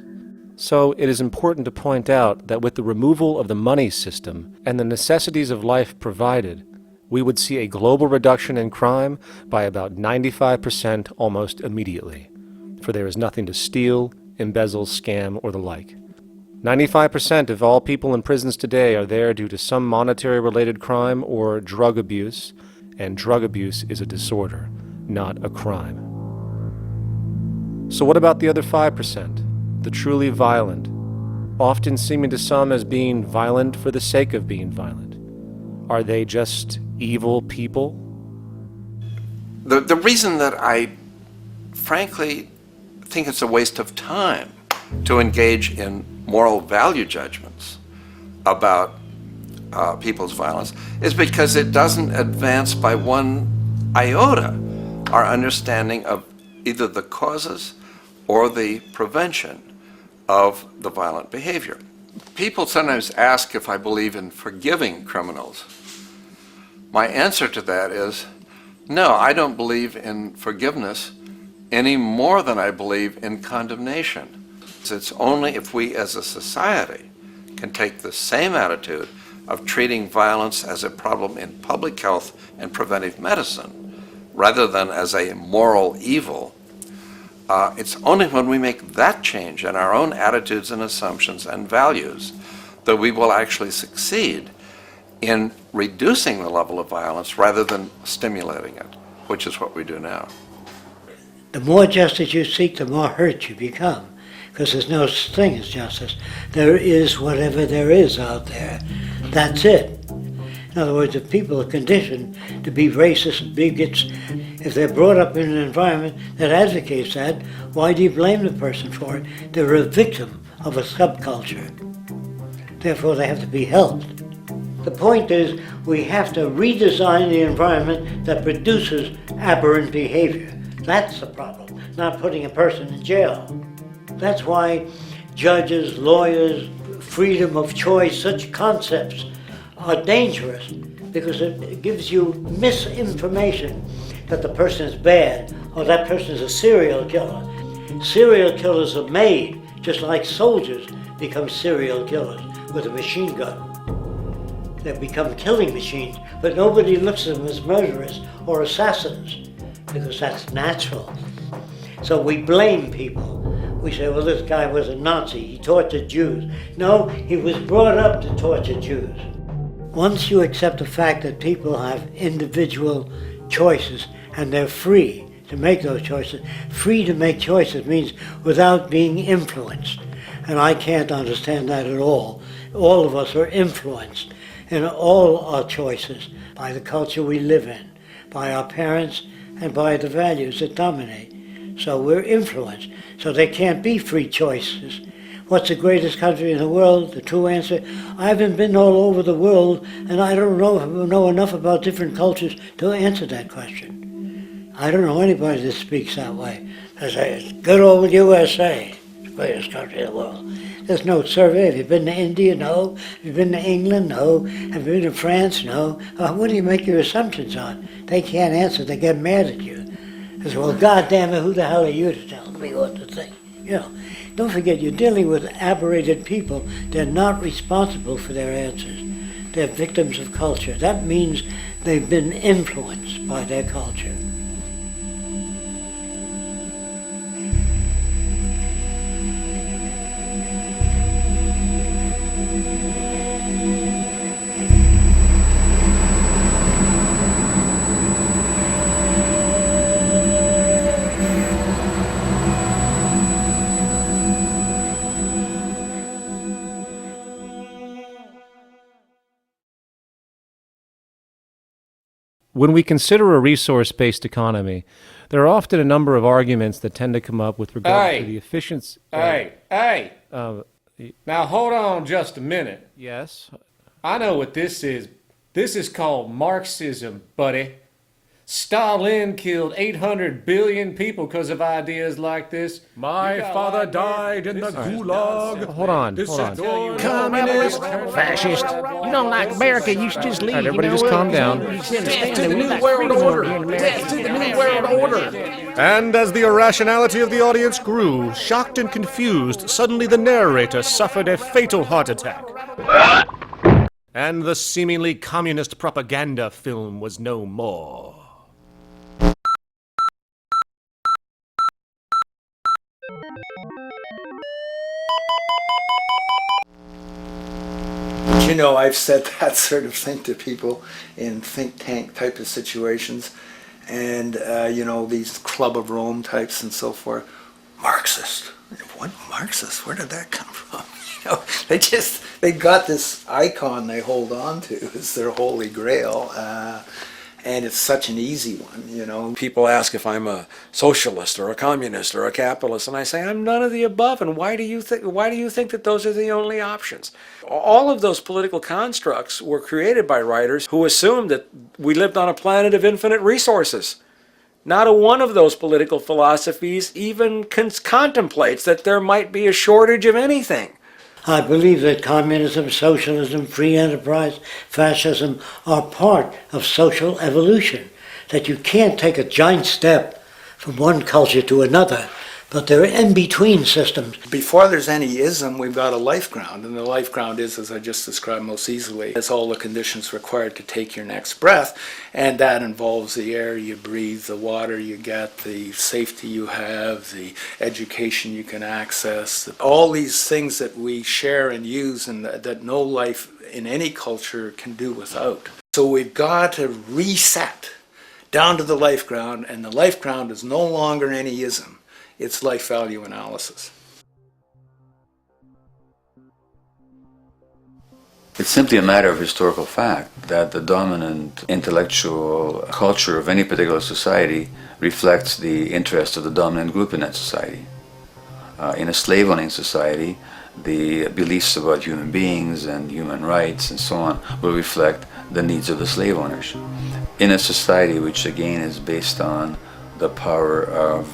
So it is important to point out that with the removal of the money system and the necessities of life provided, we would see a global reduction in crime by about 95% almost immediately, for there is nothing to steal, embezzle, scam, or the like. 95% of all people in prisons today are there due to some monetary-related crime or drug abuse, and drug abuse is a disorder, not a crime. So what about the other 5%, the truly violent, often seeming to some as being violent for the sake of being violent? Are they just evil people? The reason that I frankly think it's a waste of time to engage in moral value judgments about people's violence is because it doesn't advance by one iota our understanding of either the causes or the prevention of the violent behavior. People sometimes ask if I believe in forgiving criminals. My answer to that is, no, I don't believe in forgiveness any more than I believe in condemnation. It's only if we as a society can take the same attitude of treating violence as a problem in public health and preventive medicine rather than as a moral evil. It's only when we make that change in our own attitudes and assumptions and values that we will actually succeed in reducing the level of violence rather than stimulating it, which is what we do now. The more justice you seek, the more hurt you become, because there's no such thing as justice. There is whatever there is out there. That's it. In other words, if people are conditioned to be racist and bigots, if they're brought up in an environment that advocates that, why do you blame the person for it? They're a victim of a subculture. Therefore, they have to be helped. The point is, we have to redesign the environment that produces aberrant behavior. That's the problem, not putting a person in jail. That's why judges, lawyers, freedom of choice, such concepts are dangerous, because it gives you misinformation that the person is bad or that person is a serial killer. Serial killers are made, just like soldiers, become serial killers with a machine gun. They become killing machines, but nobody looks at them as murderers or assassins because that's natural. So we blame people. We say, well, this guy was a Nazi, he tortured Jews. No, he was brought up to torture Jews. Once you accept the fact that people have individual choices and they're free to make those choices, free to make choices means without being influenced. And I can't understand that at all. All of us are influenced in all our choices by the culture we live in, by our parents, and by the values that dominate. So we're influenced. So there can't be free choices. What's the greatest country in the world? The true answer, I haven't been all over the world, and I don't know enough about different cultures to answer that question. I don't know anybody that speaks that way. They say, good old USA, the greatest country in the world. There's no survey. Have you been to India? No. Have you been to England? No. Have you been to France? No. What do you make your assumptions on? They can't answer. They get mad at you. They say, well, goddamn it, who the hell are you to tell me what to think? You know, don't forget, you're dealing with aberrated people. They're not responsible for their answers. They're victims of culture. That means they've been influenced by their culture. When we consider a resource-based economy, there are often a number of arguments that tend to come up with regard to the efficiency. Now hold on just a minute. Yes? I know what this is. This is called Marxism, buddy. Stalin killed 800 billion people because of ideas like this. My father died in the gulag. Hold on. Communist, fascist. You don't like America, you should just leave. All right, everybody just calm down. Death to the New World Order. Death to the New World Order. And as the irrationality of the audience grew, shocked and confused, suddenly the narrator suffered a fatal heart attack. And the seemingly communist propaganda film was no more. You know, I've said that sort of thing to people in think tank type of situations, and you know, these Club of Rome types and so forth. Marxist? What Marxist? Where did that come from? You know, they got this icon they hold on to as their holy grail, and it's such an easy one. You know, people ask if I'm a socialist or a communist or a capitalist, and I say I'm none of the above. And why do you think that those are the only options? All of those political constructs were created by writers who assumed that we lived on a planet of infinite resources. Not a one of those political philosophies even contemplates that there might be a shortage of anything. I believe that communism, socialism, free enterprise, fascism are part of social evolution, that you can't take a giant step from one culture to another, but they're in-between systems. Before there's any ism, we've got a life ground, and the life ground is, as I just described most easily, it's all the conditions required to take your next breath, and that involves the air you breathe, the water you get, the safety you have, the education you can access, all these things that we share and use and that no life in any culture can do without. So we've got to reset down to the life ground, and the life ground is no longer any ism. It's life value analysis. It's simply a matter of historical fact that the dominant intellectual culture of any particular society reflects the interests of the dominant group in that society. In a slave-owning society, the beliefs about human beings and human rights and so on will reflect the needs of the slave owners. In a society which again is based on the power of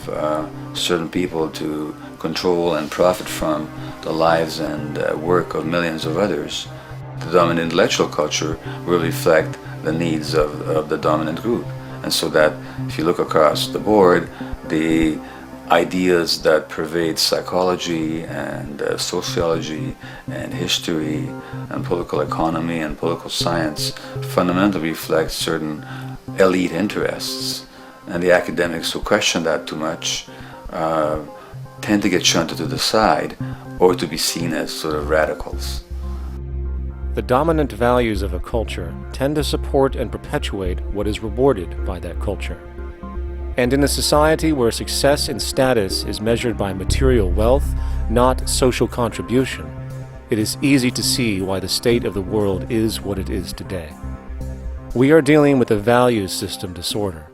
certain people to control and profit from the lives and work of millions of others, the dominant intellectual culture will reflect the needs of the dominant group. And so that if you look across the board, the ideas that pervade psychology and sociology and history and political economy and political science fundamentally reflect certain elite interests. And the academics who question that too much tend to get shunted to the side or to be seen as sort of radicals. The dominant values of a culture tend to support and perpetuate what is rewarded by that culture. And in a society where success and status is measured by material wealth, not social contribution, it is easy to see why the state of the world is what it is today. We are dealing with a values system disorder,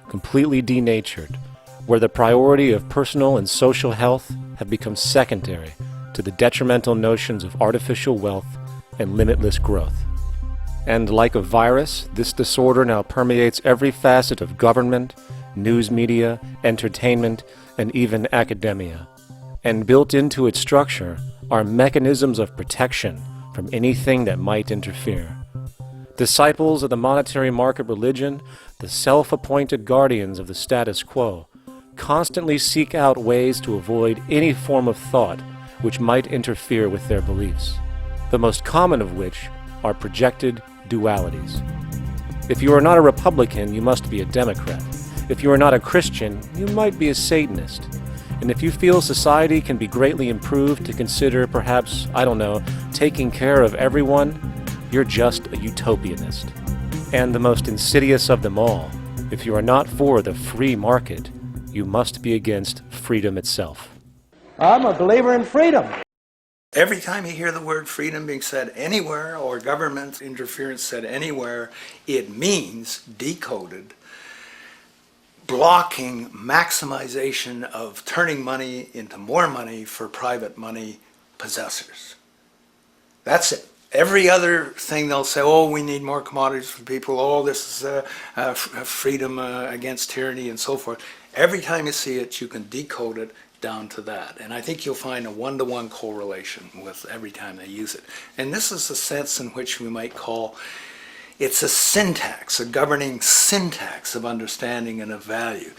completely denatured, where the priority of personal and social health have become secondary to the detrimental notions of artificial wealth and limitless growth. And like a virus, this disorder now permeates every facet of government, news media, entertainment, and even academia. And built into its structure are mechanisms of protection from anything that might interfere. Disciples of the monetary market religion, the self-appointed guardians of the status quo, constantly seek out ways to avoid any form of thought which might interfere with their beliefs, the most common of which are projected dualities. If you are not a Republican, you must be a Democrat. If you are not a Christian, you might be a Satanist. And if you feel society can be greatly improved to consider perhaps, taking care of everyone, you're just a utopianist. And the most insidious of them all, if you are not for the free market, you must be against freedom itself. I'm a believer in freedom. Every time you hear the word freedom being said anywhere or government interference said anywhere, it means, decoded, blocking maximization of turning money into more money for private money possessors. That's it. Every other thing they'll say, oh, we need more commodities for people, oh, this is freedom against tyranny and so forth. Every time you see it, you can decode it down to that. And I think you'll find a one-to-one correlation with every time they use it. And this is a sense in which we might call it's a syntax, a governing syntax of understanding and of value,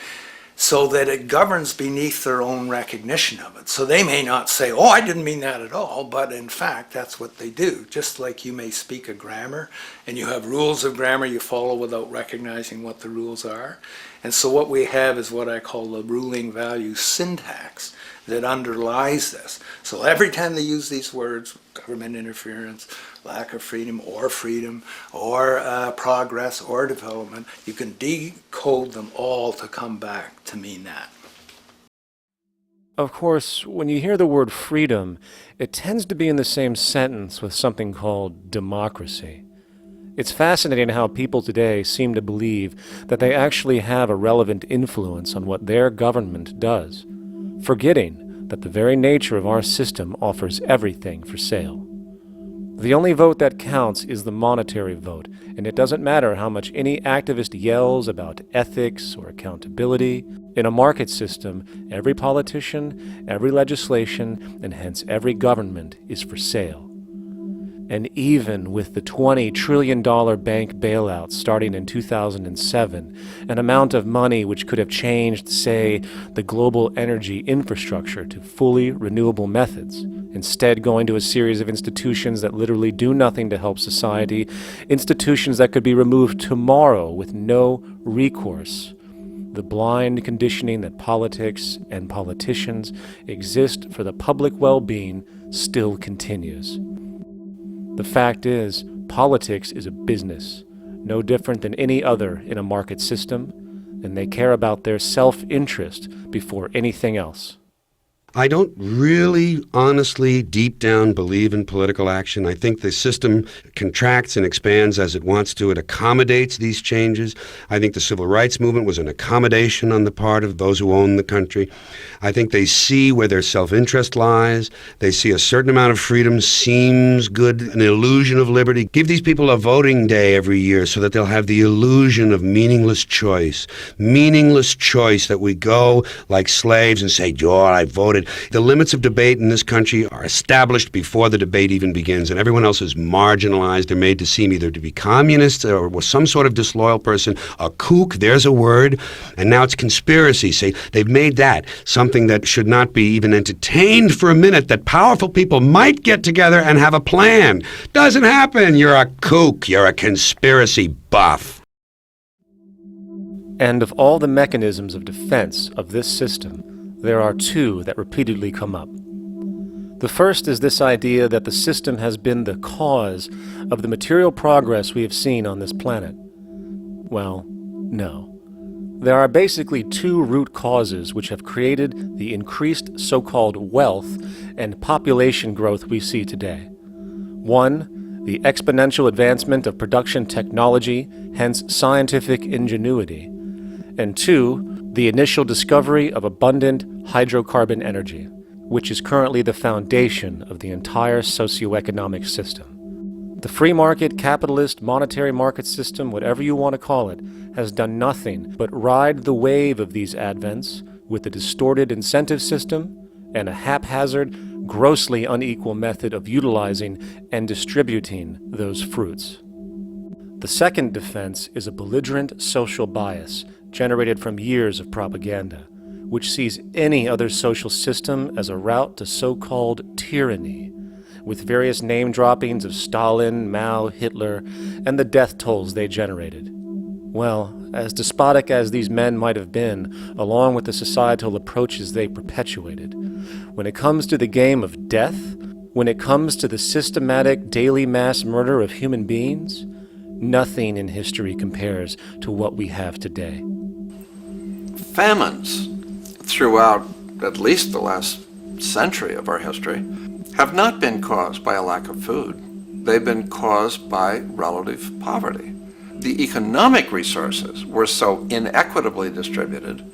so that it governs beneath their own recognition of it. So they may not say, oh, I didn't mean that at all, but in fact, that's what they do. Just like you may speak a grammar, and you have rules of grammar you follow without recognizing what the rules are. And so what we have is what I call the ruling value syntax that underlies this. So every time they use these words, government interference, lack of freedom, or progress, or development, you can decode them all to come back to mean that. Of course, when you hear the word freedom, it tends to be in the same sentence with something called democracy. It's fascinating how people today seem to believe that they actually have a relevant influence on what their government does, forgetting that the very nature of our system offers everything for sale. The only vote that counts is the monetary vote, and it doesn't matter how much any activist yells about ethics or accountability. In a market system, every politician, every legislation, and hence every government is for sale. And even with the $20 trillion bank bailout starting in 2007, an amount of money which could have changed, say, the global energy infrastructure to fully renewable methods, instead going to a series of institutions that literally do nothing to help society, institutions that could be removed tomorrow with no recourse. The blind conditioning that politics and politicians exist for the public well-being still continues. The fact is, politics is a business, no different than any other in a market system, and they care about their self-interest before anything else. I don't really, honestly, deep down believe in political action. I think the system contracts and expands as it wants to. It accommodates these changes. I think the civil rights movement was an accommodation on the part of those who own the country. I think they see where their self-interest lies. They see a certain amount of freedom seems good, an illusion of liberty. Give these people a voting day every year so that they'll have the illusion of meaningless choice. Meaningless choice that we go like slaves and say, "Joe, I voted it. The limits of debate in this country are established before the debate even begins, and everyone else is marginalized. They're made to seem either to be communists or some sort of disloyal person, a kook, there's a word, and now it's conspiracy. See, they've made that something that should not be even entertained for a minute, that powerful people might get together and have a plan. Doesn't happen. You're a kook. You're a conspiracy buff. And of all the mechanisms of defense of this system, there are two that repeatedly come up. The first is this idea that the system has been the cause of the material progress we have seen on this planet. Well, no. There are basically two root causes which have created the increased so-called wealth and population growth we see today. One, the exponential advancement of production technology, hence scientific ingenuity. And two, the initial discovery of abundant hydrocarbon energy, which is currently the foundation of the entire socioeconomic system. The free market, capitalist, monetary market system, whatever you want to call it, has done nothing but ride the wave of these advents with a distorted incentive system and a haphazard, grossly unequal method of utilizing and distributing those fruits. The second defense is a belligerent social bias generated from years of propaganda, which sees any other social system as a route to so-called tyranny, with various name droppings of Stalin, Mao, Hitler, and the death tolls they generated. Well, as despotic as these men might have been, along with the societal approaches they perpetuated, when it comes to the game of death, when it comes to the systematic daily mass murder of human beings, nothing in history compares to what we have today. Famines throughout at least the last century of our history have not been caused by a lack of food. They've been caused by relative poverty. The economic resources were so inequitably distributed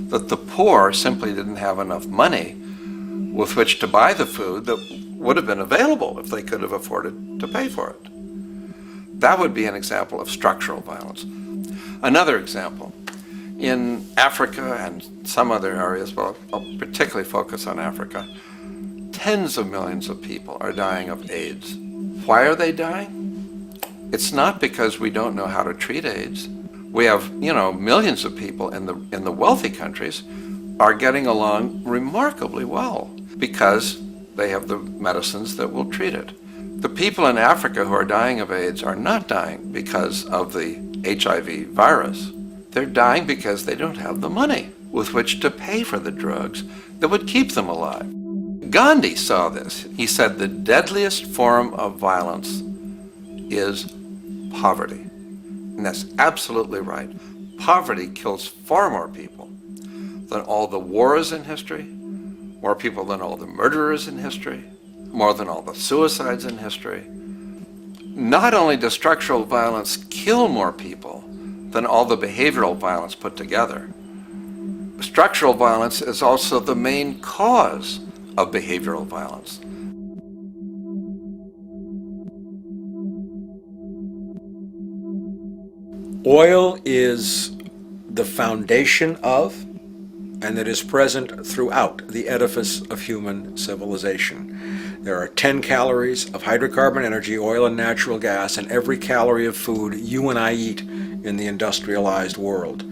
that the poor simply didn't have enough money with which to buy the food that would have been available if they could have afforded to pay for it. That would be an example of structural violence. Another example, in Africa and some other areas, but I'll particularly focus on Africa, tens of millions of people are dying of AIDS. Why are they dying? It's not because we don't know how to treat AIDS. We have, millions of people in the wealthy countries are getting along remarkably well because they have the medicines that will treat it. The people in Africa who are dying of AIDS are not dying because of the HIV virus. They're dying because they don't have the money with which to pay for the drugs that would keep them alive. Gandhi saw this. He said the deadliest form of violence is poverty. And that's absolutely right. Poverty kills far more people than all the wars in history, more people than all the murderers in history, more than all the suicides in history. Not only does structural violence kill more people than all the behavioral violence put together, structural violence is also the main cause of behavioral violence. Oil is the foundation of, and it is present throughout the edifice of human civilization. There are 10 calories of hydrocarbon energy, oil and natural gas, in every calorie of food you and I eat in the industrialized world.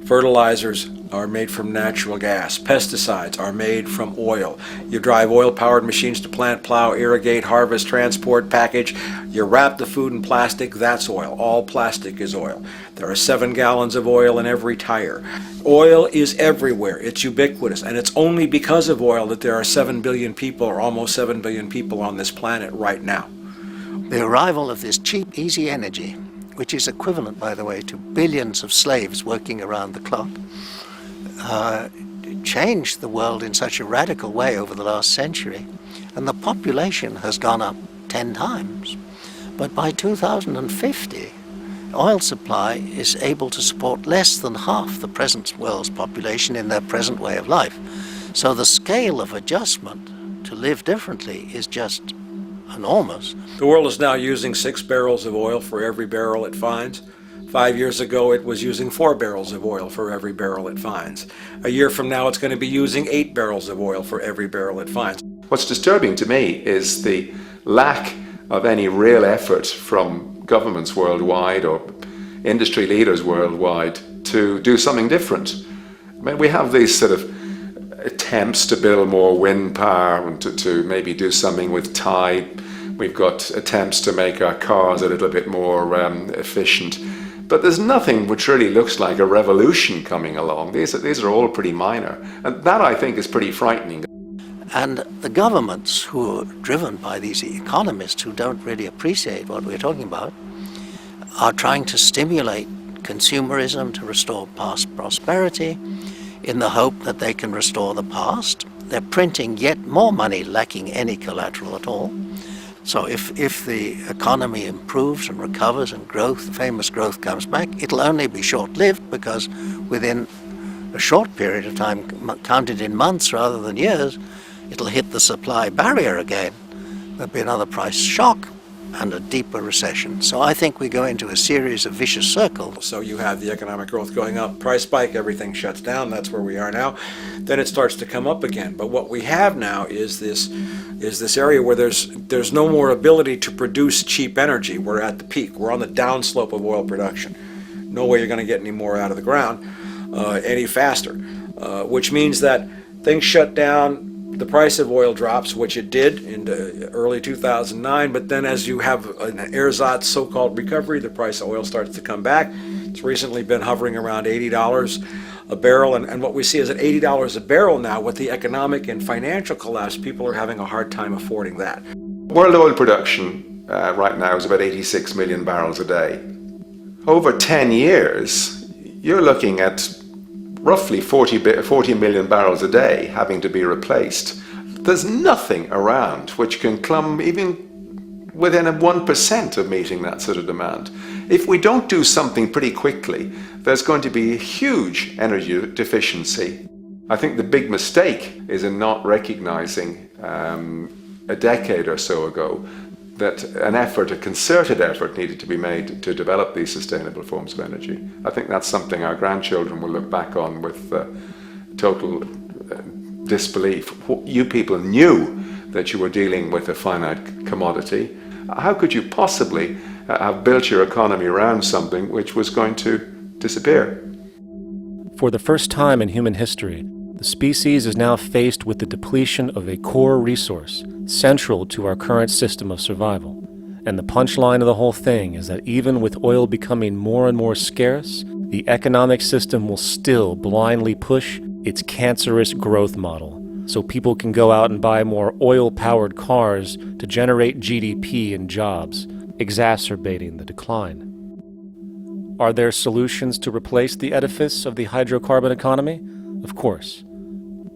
Fertilizers are made from natural gas. Pesticides are made from oil. You drive oil-powered machines to plant, plow, irrigate, harvest, transport, package. You wrap the food in plastic, that's oil. All plastic is oil. There are 7 gallons of oil in every tire. Oil is everywhere. It's ubiquitous. And it's only because of oil that there are 7 billion people, or almost 7 billion people on this planet right now. The arrival of this cheap, easy energy, which is equivalent, by the way, to billions of slaves working around the clock, changed the world in such a radical way over the last century, and the population has gone up 10 times. But by 2050, oil supply is able to support less than half the present world's population in their present way of life. So the scale of adjustment to live differently is just enormous. The world is now using 6 barrels of oil for every barrel it finds. 5 years ago, it was using 4 barrels of oil for every barrel it finds. A year from now, it's going to be using 8 barrels of oil for every barrel it finds. What's disturbing to me is the lack of any real effort from governments worldwide or industry leaders worldwide to do something different. I mean, we have these sort of attempts to build more wind power and to maybe do something with tide. We've got attempts to make our cars a little bit more efficient. But there's nothing which really looks like a revolution coming along. These are all pretty minor. And that, I think, is pretty frightening. And the governments who are driven by these economists who don't really appreciate what we're talking about are trying to stimulate consumerism to restore past prosperity in the hope that they can restore the past. They're printing yet more money lacking any collateral at all. So if the economy improves and recovers and growth, famous growth comes back, it'll only be short-lived because within a short period of time, counted in months rather than years, it'll hit the supply barrier again. There'll be another price shock and a deeper recession. So I think we go into a series of vicious circles. So you have the economic growth going up, price spike, everything shuts down, that's where we are now. Then it starts to come up again. But what we have now is this area where there's no more ability to produce cheap energy. We're at the peak. We're on the downslope of oil production. No way you're going to get any more out of the ground any faster, which means that things shut down. The price of oil drops, which it did in early 2009, but then as you have an ersatz so-called recovery, the price of oil starts to come back. It's recently been hovering around $80 a barrel, and what we see is at $80 a barrel now, with the economic and financial collapse, people are having a hard time affording that. World oil production right now is about 86 million barrels a day. Over 10 years, you're looking at roughly 40 million barrels a day having to be replaced. There's nothing around which can come even within 1% of meeting that sort of demand. If we don't do something pretty quickly, there's going to be a huge energy deficiency. I think the big mistake is in not recognizing a decade or so ago that a concerted effort needed to be made to develop these sustainable forms of energy. I think that's something our grandchildren will look back on with total disbelief. You people knew that you were dealing with a finite commodity. How could you possibly have built your economy around something which was going to disappear? For the first time in human history, the species is now faced with the depletion of a core resource central to our current system of survival. And the punchline of the whole thing is that even with oil becoming more and more scarce, the economic system will still blindly push its cancerous growth model, so people can go out and buy more oil-powered cars to generate GDP and jobs, exacerbating the decline. Are there solutions to replace the edifice of the hydrocarbon economy? Of course.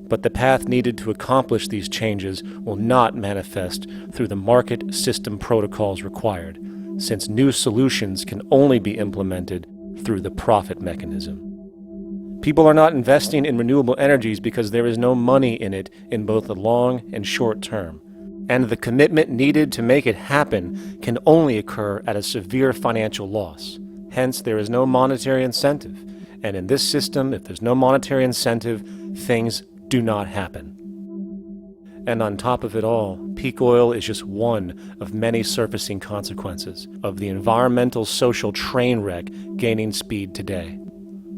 But the path needed to accomplish these changes will not manifest through the market system protocols required, since new solutions can only be implemented through the profit mechanism. People are not investing in renewable energies because there is no money in it in both the long and short term. And the commitment needed to make it happen can only occur at a severe financial loss. Hence, there is no monetary incentive. And in this system, if there's no monetary incentive, things do not happen. And on top of it all, peak oil is just one of many surfacing consequences of the environmental social train wreck gaining speed today.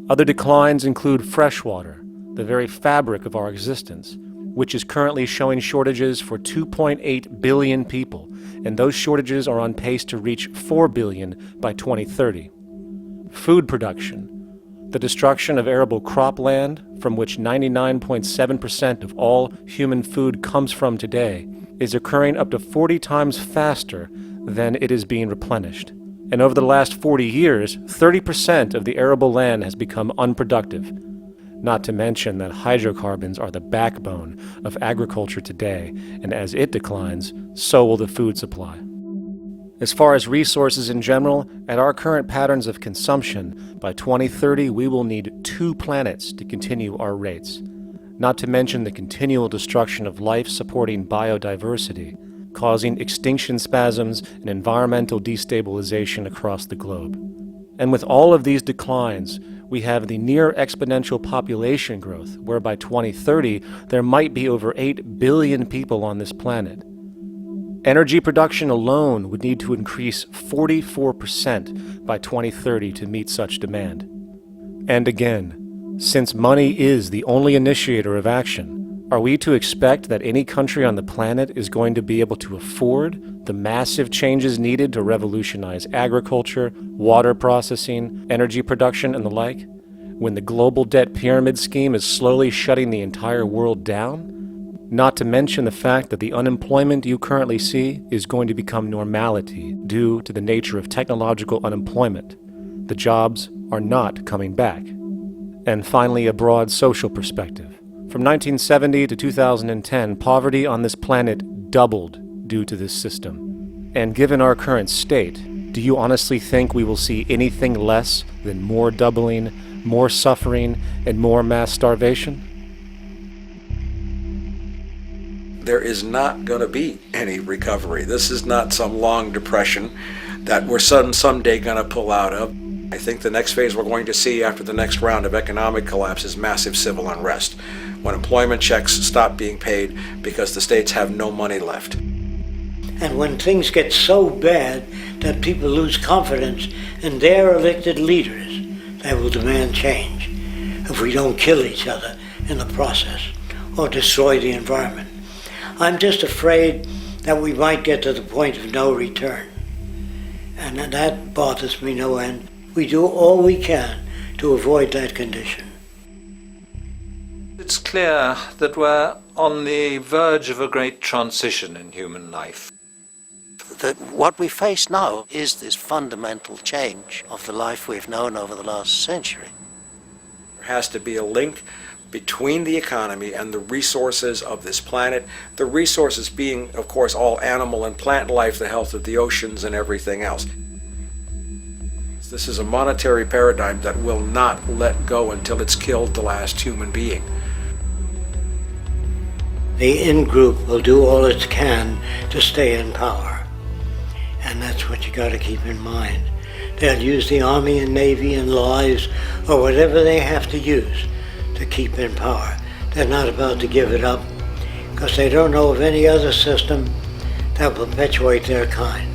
Other declines include freshwater, the very fabric of our existence, which is currently showing shortages for 2.8 billion people, and those shortages are on pace to reach 4 billion by 2030. Food production, the destruction of arable cropland, from which 99.7% of all human food comes from today, is occurring up to 40 times faster than it is being replenished. And over the last 40 years, 30% of the arable land has become unproductive. Not to mention that hydrocarbons are the backbone of agriculture today, and as it declines, so will the food supply. As far as resources in general, at our current patterns of consumption, by 2030 we will need 2 planets to continue our rates. Not to mention the continual destruction of life-supporting biodiversity, causing extinction spasms and environmental destabilization across the globe. And with all of these declines, we have the near exponential population growth, where by 2030 there might be over 8 billion people on this planet. Energy production alone would need to increase 44% by 2030 to meet such demand. And again, since money is the only initiator of action, are we to expect that any country on the planet is going to be able to afford the massive changes needed to revolutionize agriculture, water processing, energy production, and the like, when the global debt pyramid scheme is slowly shutting the entire world down? Not to mention the fact that the unemployment you currently see is going to become normality due to the nature of technological unemployment. The jobs are not coming back. And finally, a broad social perspective. From 1970 to 2010, poverty on this planet doubled due to this system. And given our current state, do you honestly think we will see anything less than more doubling, more suffering, and more mass starvation? There is not going to be any recovery. This is not some long depression that we're someday going to pull out of. I think the next phase we're going to see after the next round of economic collapse is massive civil unrest, when employment checks stop being paid because the states have no money left. And when things get so bad that people lose confidence in their elected leaders, they will demand change if we don't kill each other in the process or destroy the environment. I'm just afraid that we might get to the point of no return. And that bothers me no end. We do all we can to avoid that condition. It's clear that we're on the verge of a great transition in human life. That what we face now is this fundamental change of the life we've known over the last century. There has to be a link between the economy and the resources of this planet, the resources being, of course, all animal and plant life, the health of the oceans and everything else. This is a monetary paradigm that will not let go until it's killed the last human being. The in-group will do all it can to stay in power. And that's what you got to keep in mind. They'll use the Army and Navy and lies or whatever they have to use to keep in power. They're not about to give it up because they don't know of any other system that will perpetuate their kind.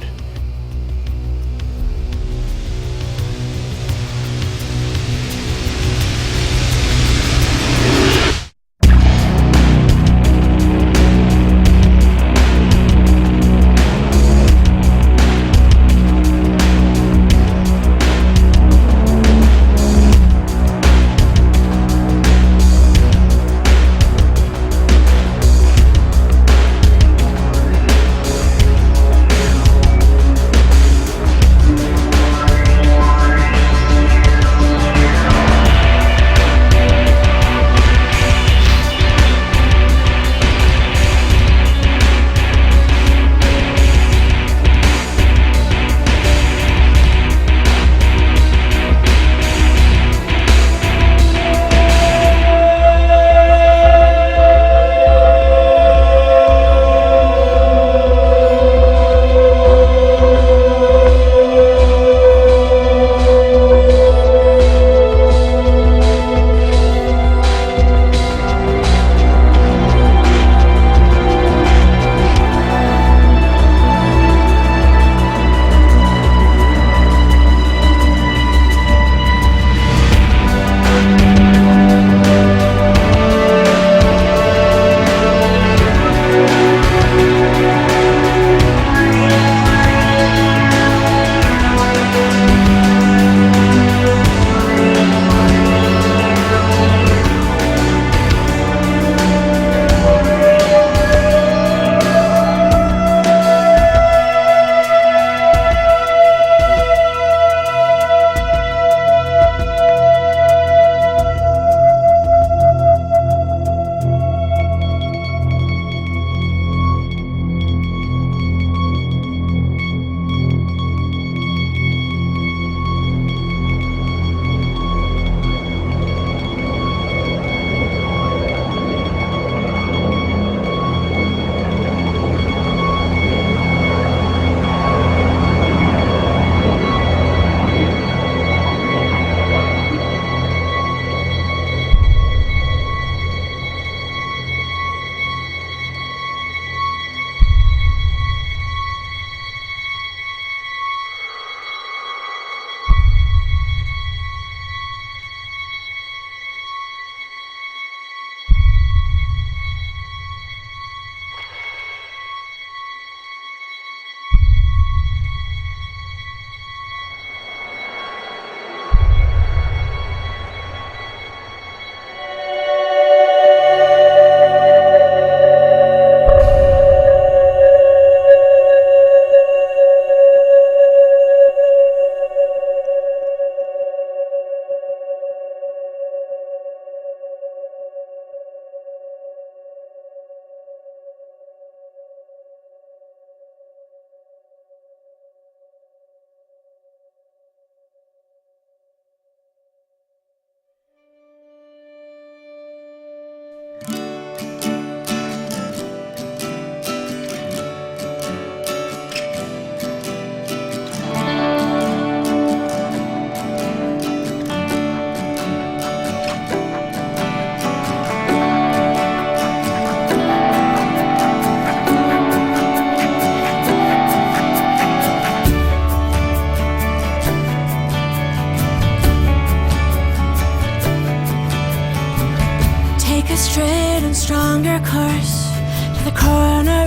Take a straight and stronger course to the corner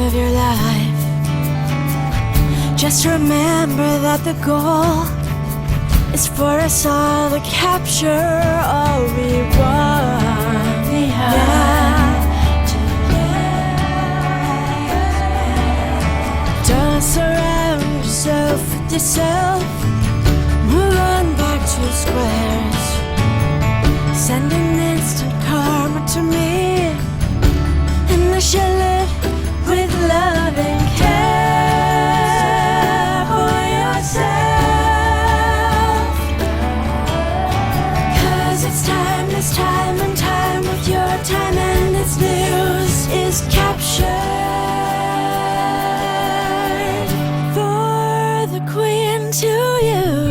of your life. Just remember that the goal is for us all to capture all we want. We have to don't surround yourself with yourself. Move on back to squares. Send an instant karma to me, and I shall live with love and care for yourself. 'Cause it's time and time with your time, and its news is captured for the Queen to use.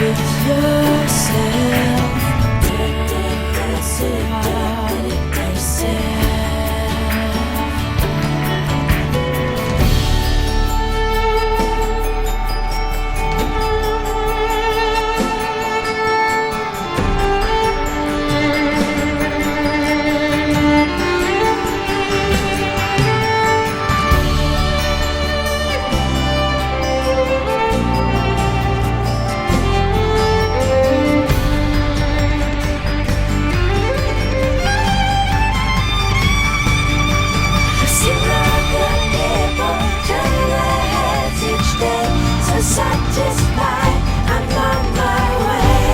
With yourself, satisfied, I'm on my way.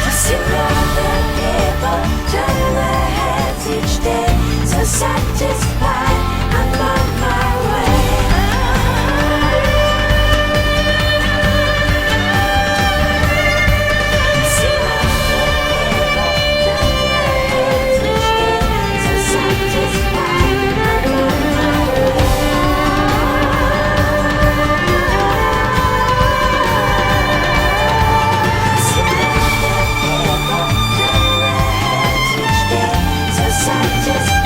To see other people turn their heads each day, so satisfied, I'm on my way. To see other people turn their heads each day, so satisfied.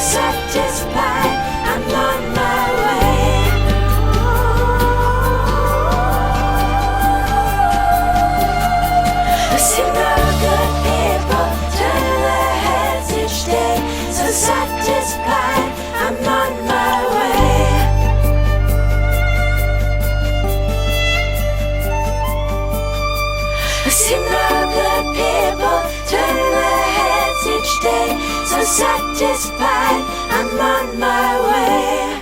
Satisfied, I'm on my way. I see no good people turn their heads each day, so satisfied, I'm on my way. I see no good people turn their heads each day, so satisfied, I'm on my way.